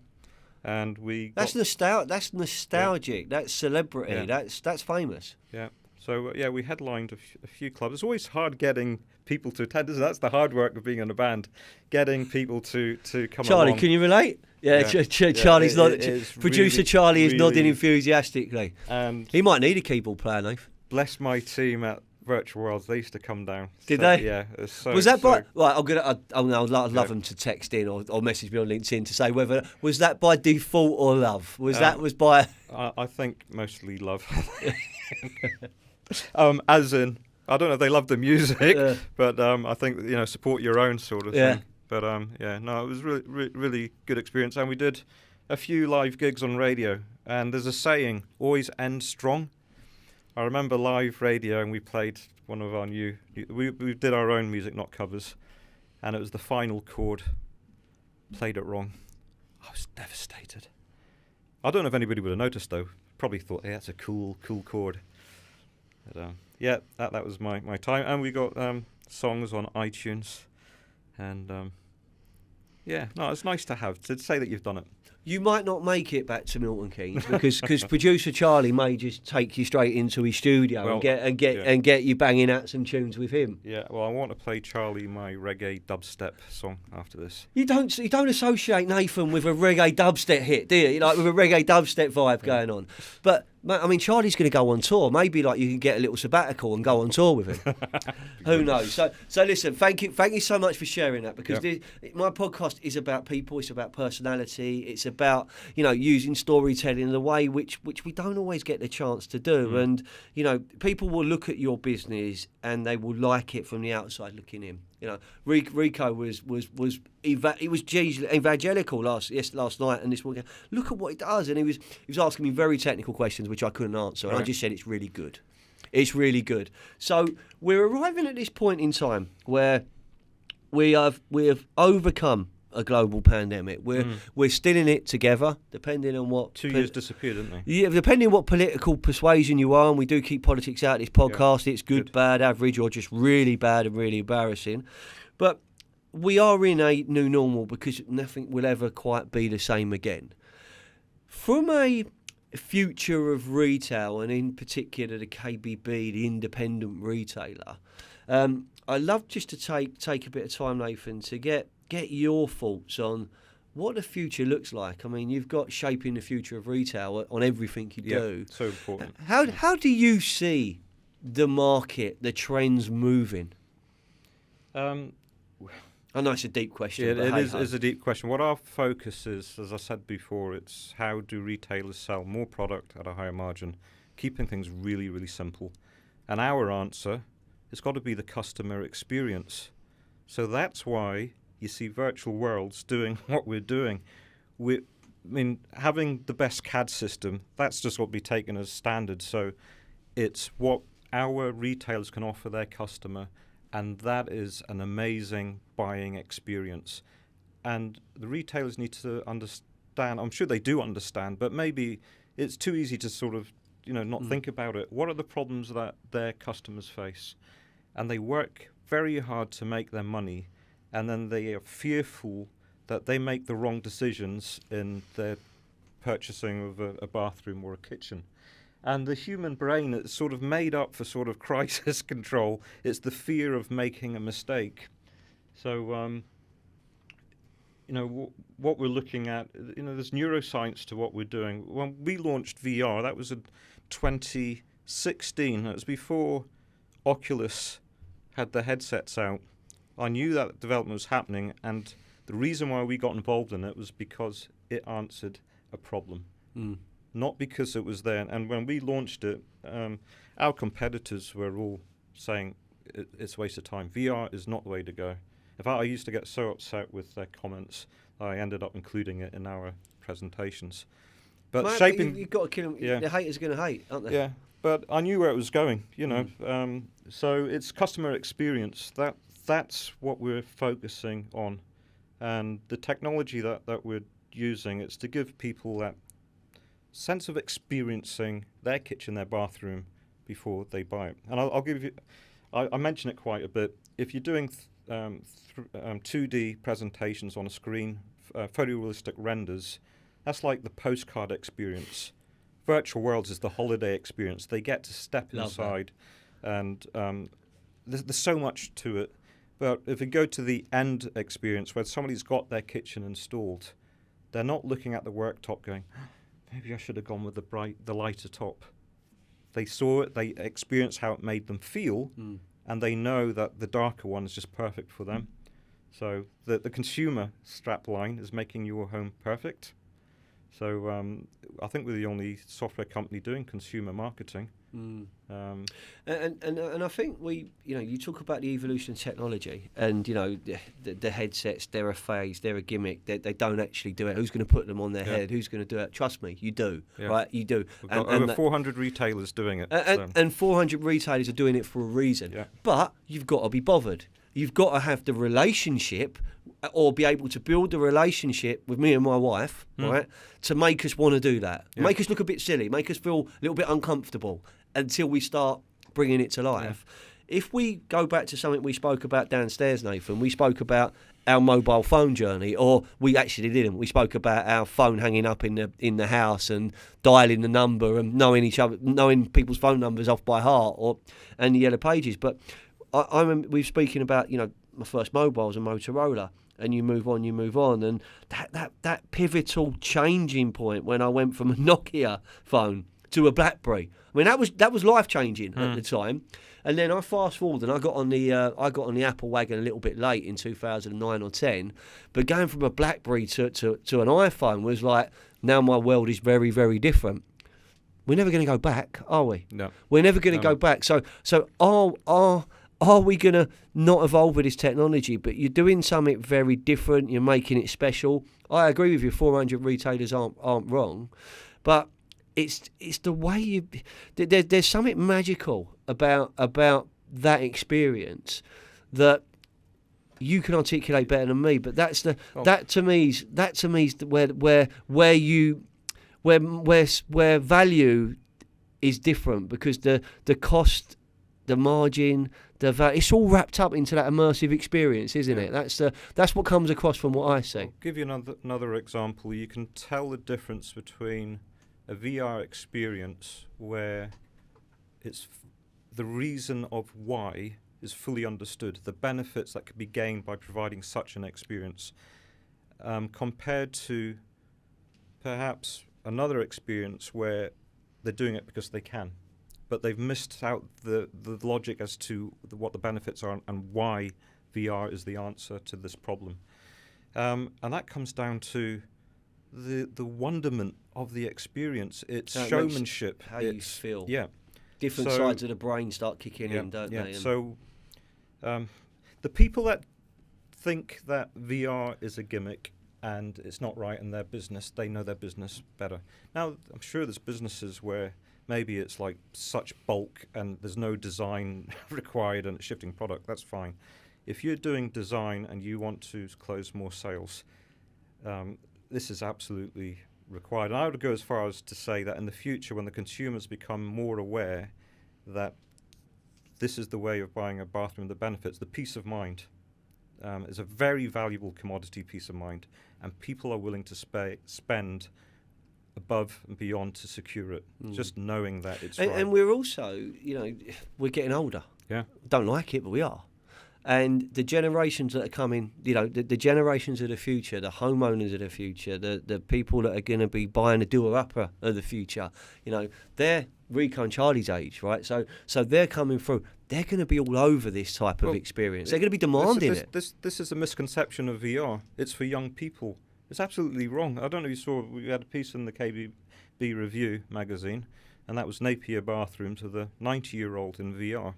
and that's nostalgic. That's celebrity. Yeah. That's famous. Yeah. So we headlined a few clubs. It's always hard getting people to attend. That's the hard work of being in a band, getting people to come Charlie, along. can you relate? Yeah. Charlie's producer Charlie is nodding enthusiastically. And he might need a keyboard player, Nathan. Bless my team at Virtual Worlds. They used to come down. Did they? Yeah. Was that by? Right, I'd love them to text in or message me on LinkedIn to say whether was that by default or love. That was by? I think mostly love. As in, I don't know if they love the music, but I think support your own sort of thing. But it was really good experience, and we did a few live gigs on radio. And there's a saying: always end strong. I remember live radio, and we played one of our we did our own music, not covers, and it was the final chord. Played it wrong. I was devastated. I don't know if anybody would have noticed though. Probably thought, hey, that's a cool chord. But, that was my time, and we got songs on iTunes, and it's nice to have to say that you've done it. You might not make it back to Milton Keynes because producer Charlie may just take you straight into his studio and get you banging out some tunes with him. Yeah, well, I want to play Charlie my reggae dubstep song after this. You don't associate Nathan with a reggae dubstep hit, do you? Like with a reggae dubstep vibe going on. But I mean, Charlie's going to go on tour. Maybe you can get a little sabbatical and go on tour with him. Who knows? So listen, thank you so much for sharing that, because my podcast is about people. It's about personality. It's about, using storytelling in a way which we don't always get the chance to do. And, people will look at your business and they will like it from the outside looking in. Rico was evangelical last night, and this morning, look at what he does, and he was asking me very technical questions which I couldn't answer, and I just said it's really good. It's really good. So we're arriving at this point in time where we have overcome a global pandemic. We're still in it together, depending on what 2 years disappeared, didn't they? Yeah, depending on what political persuasion you are, and we do keep politics out of this podcast. It's good, bad, average, or just really bad and really embarrassing. But we are in a new normal because nothing will ever quite be the same again. From a future of retail, and in particular the KBB, the independent retailer, I'd love just to take a bit of time, Nathan, to get your thoughts on what the future looks like. I mean, you've got shaping the future of retail on everything you do. So important. How do you see the market, the trends moving? I know it's a deep question. Yeah, it is a deep question. What our focus is, as I said before, it's how do retailers sell more product at a higher margin, keeping things really, really simple. And our answer has got to be the customer experience. So that's why you see virtual worlds doing what we're doing. Having the best CAD system, that's just what we taken as standard. So it's what our retailers can offer their customer, and that is an amazing buying experience. And the retailers need to understand, I'm sure they do understand, but maybe it's too easy to sort of, not think about it. What are the problems that their customers face? And they work very hard to make their money, and then they are fearful that they make the wrong decisions in their purchasing of a bathroom or a kitchen. And the human brain is sort of made up for sort of crisis control. It's the fear of making a mistake. So, what we're looking at, there's neuroscience to what we're doing. When we launched VR, that was in 2016. That was before Oculus had the headsets out. I knew that development was happening, and the reason why we got involved in it was because it answered a problem. Not because it was there. And when we launched it, our competitors were all saying it's a waste of time. VR is not the way to go. In fact, I used to get so upset with their comments, I ended up including it in our presentations. But you've got to kill them. Yeah. The haters are going to hate, aren't they? Yeah, but I knew where it was going, So it's customer experience. That's what we're focusing on. And the technology that we're using, it's to give people that sense of experiencing their kitchen, their bathroom before they buy it. And I'll give you, I mention it quite a bit. If you're doing 2D presentations on a screen, photorealistic renders, that's like the postcard experience. Virtual worlds is the holiday experience. They get to step inside, and there's so much to it. But if you go to the end experience where somebody's got their kitchen installed, they're not looking at the worktop going, maybe I should have gone with the lighter top. They saw it, they experienced how it made them feel, and they know that the darker one is just perfect for them. So the consumer strap line is making your home perfect. So I think we're the only software company doing consumer marketing. And I think you talk about the evolution of technology, and the headsets, they're a phase, they're a gimmick. They don't actually do it. Who's going to put them on their head? Who's going to do it? Trust me, you do. Yeah. Right? You do. We've got over 400 retailers doing it. And 400 retailers are doing it for a reason. Yeah. But you've got to be bothered. You've got to have the relationship, or be able to build the relationship with me and my wife, right, to make us want to do that. Yeah. Make us look a bit silly, make us feel a little bit uncomfortable until we start bringing it to life. Yeah. If we go back to something we spoke about downstairs, Nathan, we spoke about our mobile phone journey, or we actually didn't. We spoke about our phone hanging up in the house and dialing the number and knowing people's phone numbers off by heart, and the yellow pages. But I remember we were speaking about my first mobiles and Motorola, and you move on, and that pivotal changing point when I went from a Nokia phone to a BlackBerry. I mean, that was life changing at the time. And then I fast forward and I got on the Apple wagon a little bit late in 2009 or 10. But going from a BlackBerry to an iPhone was like, now my world is very, very different. We're never going to go back, are we? No. We're never going to go back. So are we going to not evolve with this technology? But you're doing something very different. You're making it special. I agree with you. 400 retailers aren't wrong, but it's the way there's something magical about that experience that you can articulate better than me. But that to me is where value is different, because the cost, the margin, the value, it's all wrapped up into that immersive experience, isn't it? That's what comes across from what I see. I'll give you another example. You can tell the difference between a VR experience where it's the reason of why is fully understood, the benefits that could be gained by providing such an experience, compared to perhaps another experience where they're doing it because they can, but they've missed out the logic as to what the benefits are and why VR is the answer to this problem. And that comes down to the wonderment of the experience. It's showmanship. How you feel. Yeah. Different sides of the brain start kicking in, don't they? So the people that think that VR is a gimmick and it's not right in their business, they know their business better. Now, I'm sure there's businesses where maybe it's like such bulk and there's no design required and it's shifting product. That's fine. If you're doing design and you want to close more sales, this is absolutely required. And I would go as far as to say that in the future, when the consumers become more aware that this is the way of buying a bathroom, the benefits, the peace of mind is a very valuable commodity, peace of mind, and people are willing to spend above and beyond to secure it, just knowing that it's right. And we're also, we're getting older. Yeah. Don't like it, but we are. And the generations that are coming, the generations of the future, the homeowners of the future, the people that are going to be buying a doer-upper of the future, they're Rico and Charlie's age, right? So they're coming through. They're going to be all over this type of experience. They're going to be demanding it. This is a misconception of VR. It's for young people. It's absolutely wrong. I don't know if you saw, we had a piece in the KBB Review magazine, and that was Napier bathrooms of the 90-year-old in VR.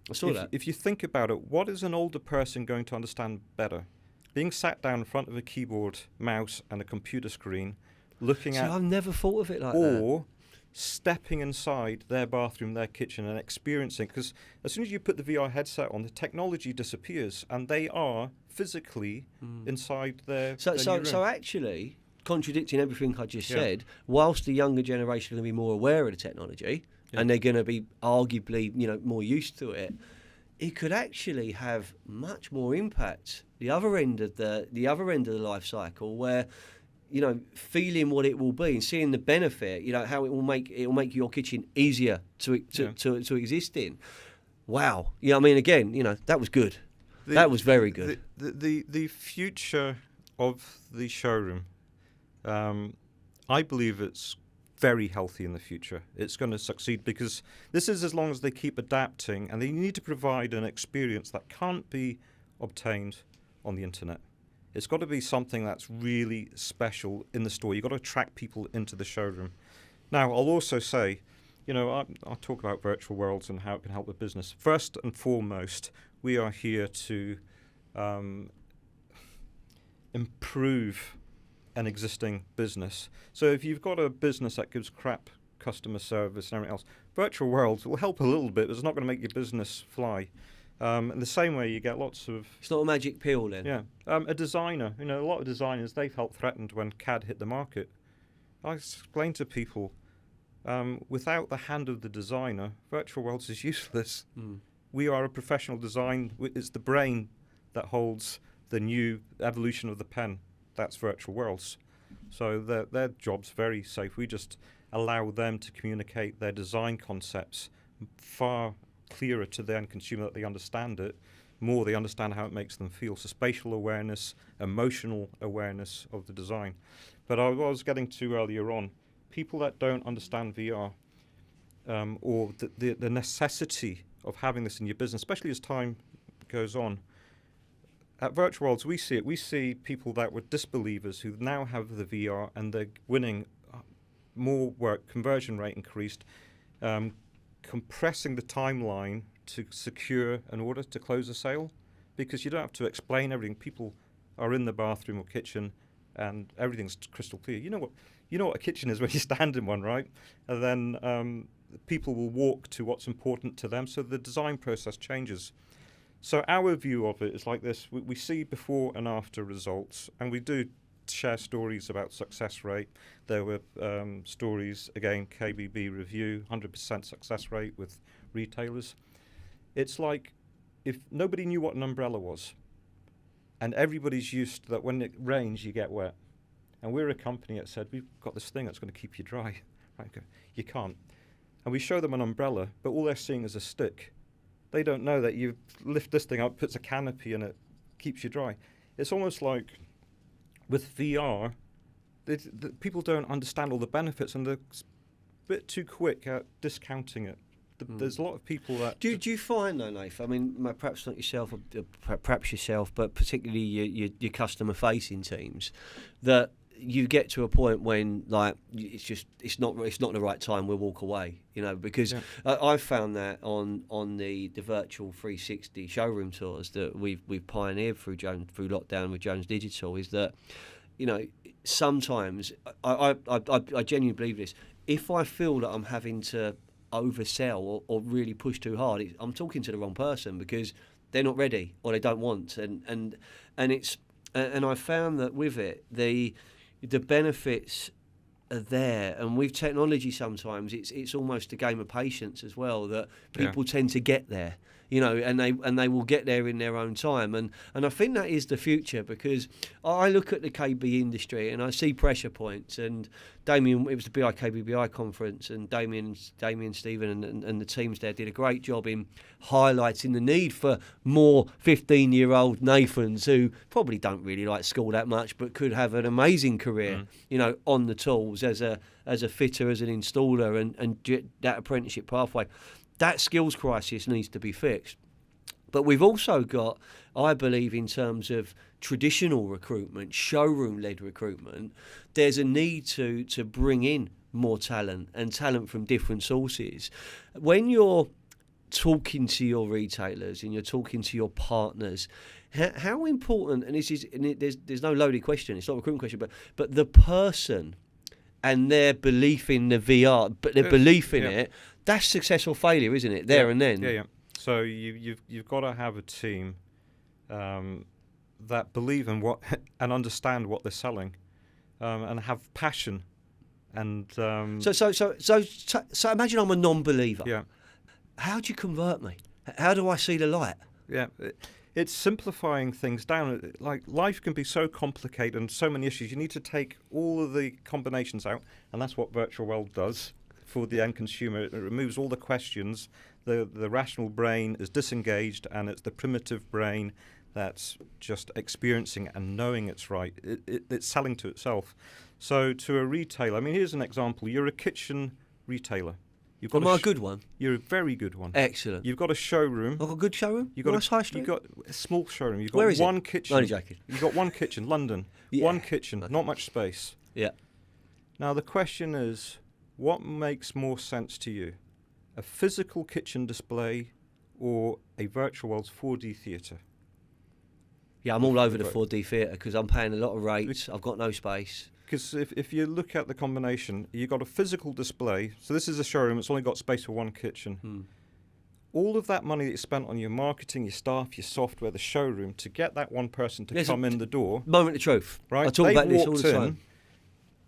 I saw that. If you think about it, what is an older person going to understand better? Being sat down in front of a keyboard, mouse, and a computer screen, looking at... I've never thought of it like that. Or stepping inside their bathroom, their kitchen, and experiencing... Because as soon as you put the VR headset on, the technology disappears, and they are physically inside their new room. So actually, contradicting everything I just said, whilst the younger generation are going to be more aware of the technology... and they're going to be arguably, more used to it, it could actually have much more impact. The other end of the life cycle, where, feeling what it will be and seeing the benefit, how it will make your kitchen easier to exist in. Wow. Yeah, I mean, again, that was good. That was very good. The future of the showroom, I believe it's very healthy in the future. It's going to succeed because this is as long as they keep adapting, and they need to provide an experience that can't be obtained on the internet. It's got to be something that's really special in the store. You've got to attract people into the showroom. Now, I'll also say, I'll talk about virtual worlds and how it can help with business. First and foremost, we are here to improve an existing business. So if you've got a business that gives crap customer service and everything else, virtual worlds will help a little bit, but it's not going to make your business fly. In the same way, you get lots of... It's not a magic pill then? Yeah. A designer, a lot of designers, they felt threatened when CAD hit the market. I explained to people, without the hand of the designer, virtual worlds is useless. We are a professional design. It's the brain that holds the new evolution of the pen. That's virtual worlds. So their job's very safe. We just allow them to communicate their design concepts far clearer to the end consumer, that they understand it more, they understand how it makes them feel. So spatial awareness, emotional awareness of the design. But I was getting to earlier on, people that don't understand VR or the necessity of having this in your business, especially as time goes on. At Virtual Worlds, we see it. We see people that were disbelievers who now have the VR and they're winning more work, conversion rate increased, compressing the timeline to secure an order to close a sale, because you don't have to explain everything. People are in the bathroom or kitchen and everything's crystal clear. You know what a kitchen is when you stand in one, right? And then people will walk to what's important to them, so the design process changes. So our view of it is like this. We see before and after results, and we do share stories about success rate. There were stories, again, KBB review, 100% success rate with retailers. It's like if nobody knew what an umbrella was, and everybody's used to that when it rains, you get wet. And we're a company that said, we've got this thing that's going to keep you dry. Right, you can't. And we show them an umbrella, but all they're seeing is a stick. They don't know that you lift this thing up, puts a canopy in it, keeps you dry. It's almost like with VR, people don't understand all the benefits, and they're a bit too quick at discounting it. There's a lot of people that... Do you find, though, Nathan, I mean, perhaps not yourself, perhaps yourself, but particularly your customer-facing teams, that you get to a point when, like, it's not the right time, we'll walk away, because I've found that on the virtual 360 showroom tours that we've pioneered through lockdown with Jones Digital, is that, sometimes I genuinely believe this. If I feel that I'm having to oversell or really push too hard, I'm talking to the wrong person, because they're not ready or they don't want, and I found that with it the benefits are there, and with technology sometimes it's almost a game of patience as well, that people tend to get there, and they will get there in their own time, and I think that is the future, because I look at the KB industry and I see pressure points, and Damien, it was the BIKBBI conference, and Damien, Stephen and the teams there did a great job in highlighting the need for more 15-year-old Nathans who probably don't really like school that much but could have an amazing career, on the tools as a fitter, as an installer, and that apprenticeship pathway. That skills crisis needs to be fixed. But we've also got, I believe, in terms of traditional recruitment, showroom-led recruitment, there's a need to bring in more talent, and talent from different sources. When you're talking to your retailers and you're talking to your partners, how important, and there's no loaded question, it's not a recruitment question, but the person and their belief in the VR, but their belief in it, that's success or failure, isn't it? There and then. Yeah. So you've got to have a team that believe in what and understand what they're selling, and have passion. And so imagine I'm a non-believer. Yeah. How do you convert me? How do I see the light? Yeah. It's simplifying things down. Like, life can be so complicated and so many issues. You need to take all of the combinations out, and that's what Virtual World does for the end consumer. It removes all the questions. The rational brain is disengaged, and it's the primitive brain that's just experiencing and knowing it's right. It's selling to itself. So to a retailer, I mean, here's an example. You're a kitchen retailer. Am I a good one? You're a very good one. Excellent. You've got a showroom. I've got a good showroom? You've got nice high street? You've got a small showroom. You've got Where is one it? kitchen. Only joking. You've got one kitchen, London. Yeah. One kitchen, not much space. Yeah. Now the question is, what makes more sense to you? A physical kitchen display or a Virtual World's 4D theatre? Yeah, I'm all over the 4D theatre because I'm paying a lot of rates. I've got no space. Because if you look at the combination, you've got a physical display. So this is a showroom. It's only got space for one kitchen. All of that money that you spent on your marketing, your staff, your software, the showroom, to get that one person to come in the door. Moment of truth. Right? I talk about this all the time.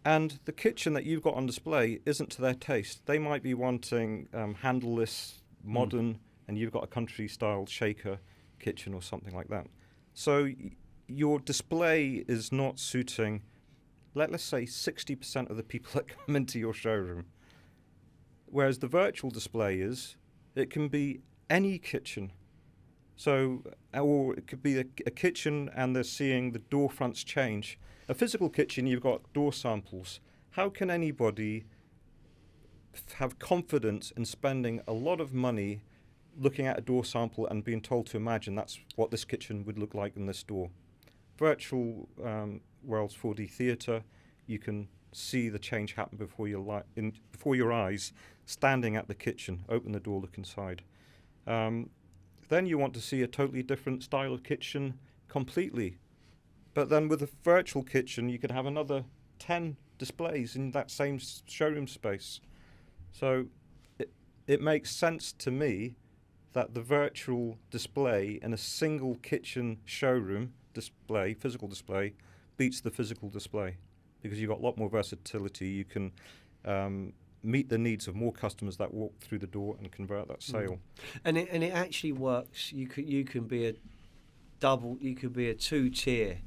And the kitchen that you've got on display isn't to their taste. They might be wanting handleless, modern, and you've got a country-style shaker kitchen or something like that. So your display is not suiting, let's say, 60% of the people that come into your showroom. Whereas the virtual display it can be any kitchen. So, or it could be a kitchen and they're seeing the door fronts change. A physical kitchen, you've got door samples, how can anybody have confidence in spending a lot of money looking at a door sample and being told to imagine that's what this kitchen would look like in this door? Virtual worlds 4D theatre, you can see the change happen before your eyes, standing at the kitchen, open the door, look inside. Then you want to see a totally different style of kitchen completely. But then with a virtual kitchen, you could have another 10 displays in that same showroom space. So it makes sense to me that the virtual display in a single kitchen showroom display, physical display, beats the physical display, because you've got a lot more versatility. You can meet the needs of more customers that walk through the door and convert that sale. And it actually works. You can be a 2-tier,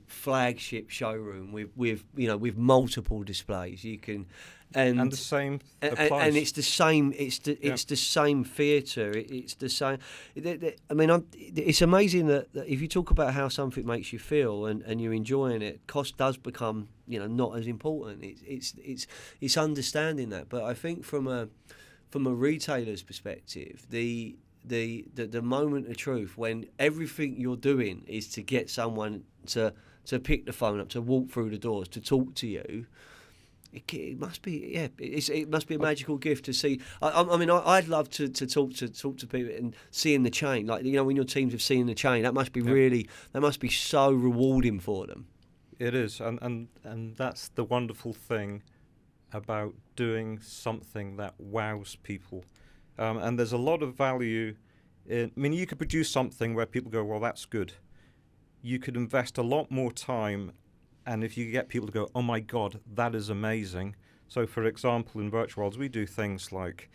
flagship showroom with multiple displays. You can, and the same applies. And it's the same. It's the same theatre. It's the same. It's amazing that if you talk about how something makes you feel and you're enjoying it, cost does become not as important. It's understanding that. But I think from a retailer's perspective, the moment of truth when everything you're doing is to get someone to pick the phone up, to walk through the doors, to talk to you. It must be, it must be a magical gift to see. I'd love to talk to people and seeing the change. Like, when your teams have seen the change, that must be that must be so rewarding for them. It is, and that's the wonderful thing about doing something that wows people. And there's a lot of value in, you could produce something where people go, well, that's good. You could invest a lot more time, and if you get people to go, oh my God, that is amazing. So, for example, in virtual worlds, we do things like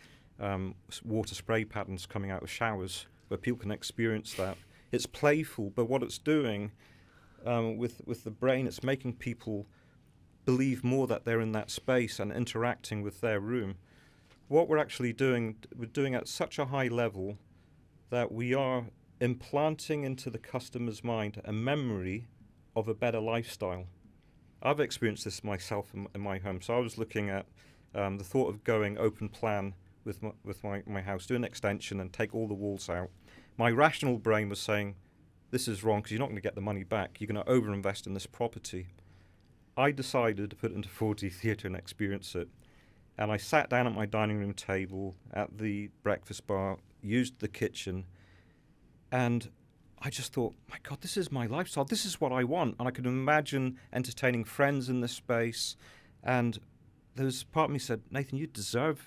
water spray patterns coming out of showers, where people can experience that. It's playful, but what it's doing with the brain, it's making people believe more that they're in that space and interacting with their room. What we're actually doing, we're doing at such a high level that we are implanting into the customer's mind a memory of a better lifestyle. I've experienced this myself in my home. So I was looking at the thought of going open plan with my house, do an extension and take all the walls out. My rational brain was saying, this is wrong because you're not going to get the money back. You're going to overinvest in this property. I decided to put it into 4D theatre and experience it. And I sat down at my dining room table at the breakfast bar, used the kitchen, and I just thought, my God, this is my lifestyle. This is what I want. And I could imagine entertaining friends in this space. And there was part of me said, Nathan, you deserve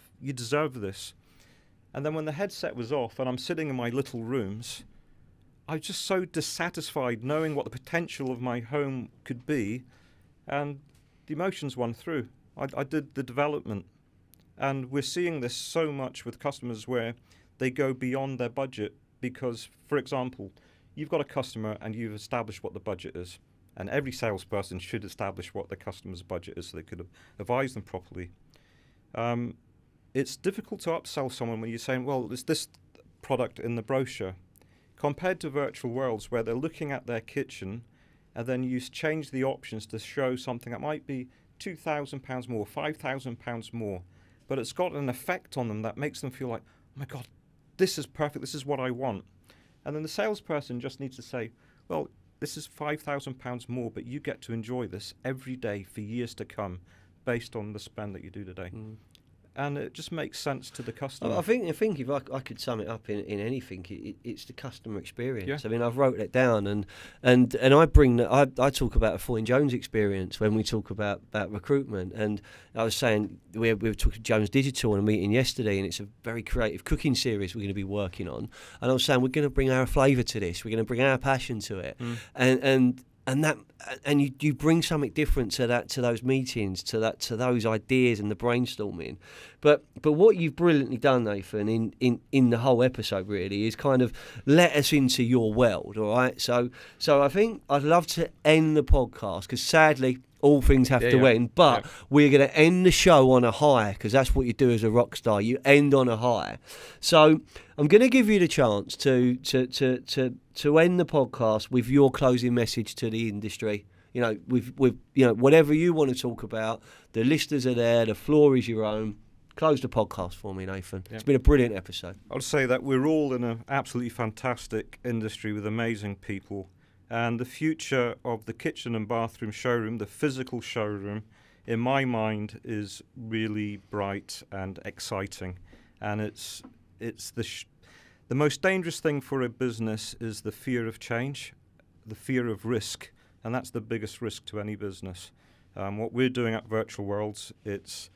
this. And then when the headset was off and I'm sitting in my little rooms, I was just so dissatisfied knowing what the potential of my home could be. And the emotions won through. I did the development. And we're seeing this so much with customers where they go beyond their budget because, for example, you've got a customer and you've established what the budget is. And every salesperson should establish what the customer's budget is so they could advise them properly. It's difficult to upsell someone when you're saying, well, there's this product in the brochure. Compared to virtual worlds where they're looking at their kitchen and then you change the options to show something that might be £2,000 more, £5,000 more, but it's got an effect on them that makes them feel like, oh my God, this is perfect, this is what I want. And then the salesperson just needs to say, well, this is £5,000 more, but you get to enjoy this every day for years to come based on the spend that you do today. And it just makes sense to the customer. I think if I could sum it up in anything, it's the customer experience. Yeah. I've wrote it down, and I bring that. I talk about a Foyne Jones experience when we talk about recruitment. And I was saying we were talking to Jones Digital in a meeting yesterday, and it's a very creative cooking series we're going to be working on. And I was saying we're going to bring our flavour to this. We're going to bring our passion to it, and you bring something different to those meetings, to those ideas and the brainstorming. But what you've brilliantly done, Nathan, in the whole episode really is kind of let us into your world, all right? So I think I'd love to end the podcast because sadly all things have to end, but we're going to end the show on a high because that's what you do as a rock star. You end on a high. So I'm going to give you the chance to end the podcast with your closing message to the industry. with whatever you want to talk about, the listeners are there. The floor is your own. Close the podcast for me, Nathan. It's been a brilliant episode. I'll say that we're all in an absolutely fantastic industry with amazing people, and the future of the kitchen and bathroom showroom, the physical showroom, in my mind, is really bright and exciting. And it's the most dangerous thing for a business is the fear of change, the fear of risk, and that's the biggest risk to any business. What we're doing at Virtual Worlds, it's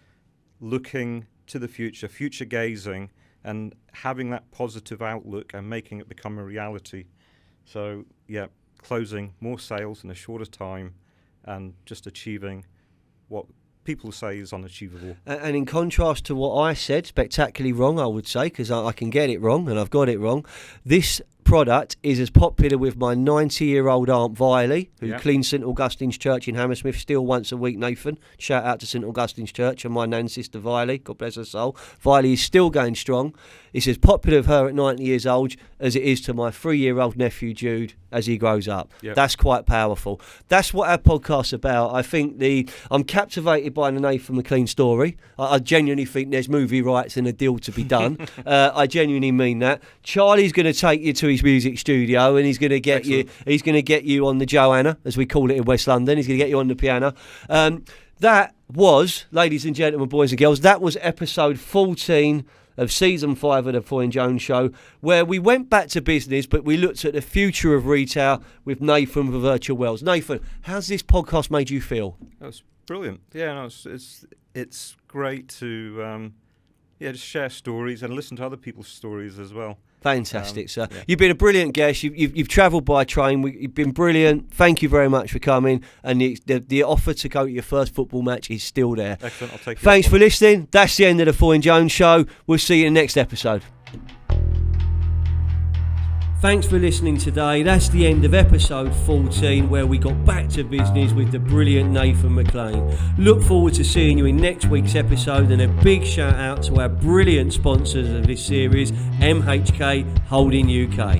looking to the future gazing, and having that positive outlook and making it become a reality. So, closing more sales in a shorter time and just achieving what people say is unachievable. And in contrast to what I said, spectacularly wrong, I would say, because I can get it wrong, and I've got it wrong, this product is as popular with my 90-year-old Aunt Viley, who cleans St Augustine's Church in Hammersmith still once a week, Nathan. Shout out to St Augustine's Church and my nan sister Viley, God bless her soul. Viley is still going strong. It's as popular with her at 90 years old as it is to my 3-year-old nephew Jude as he grows up. That's quite powerful. That's what our podcast's about. I think I'm captivated by the Nathan Maclean story. I genuinely think there's movie rights and a deal to be done. I genuinely mean that. Charlie's going to take you to his music studio, and he's going to get you. He's going to get you on the Joanna, as we call it in West London. He's going to get you on the piano. That was, ladies and gentlemen, boys and girls, that was episode 14 of season 5 of the Foy and Jones Show, where we went back to business, but we looked at the future of retail with Nathan from Virtual Worlds. Nathan, how's this podcast made you feel? That's brilliant. It's great to just share stories and listen to other people's stories as well. Fantastic, sir. You've been a brilliant guest. You've travelled by train. You've been brilliant. Thank you very much for coming. And the offer to go to your first football match is still there. Excellent. I'll take it. Thanks for listening. That's the end of the Foy and Jones Show. We'll see you in the next episode. Thanks for listening today. That's the end of episode 14, where we got back to business with the brilliant Nathan Maclean. Look forward to seeing you in next week's episode, and a big shout out to our brilliant sponsors of this series, MHK Holding UK.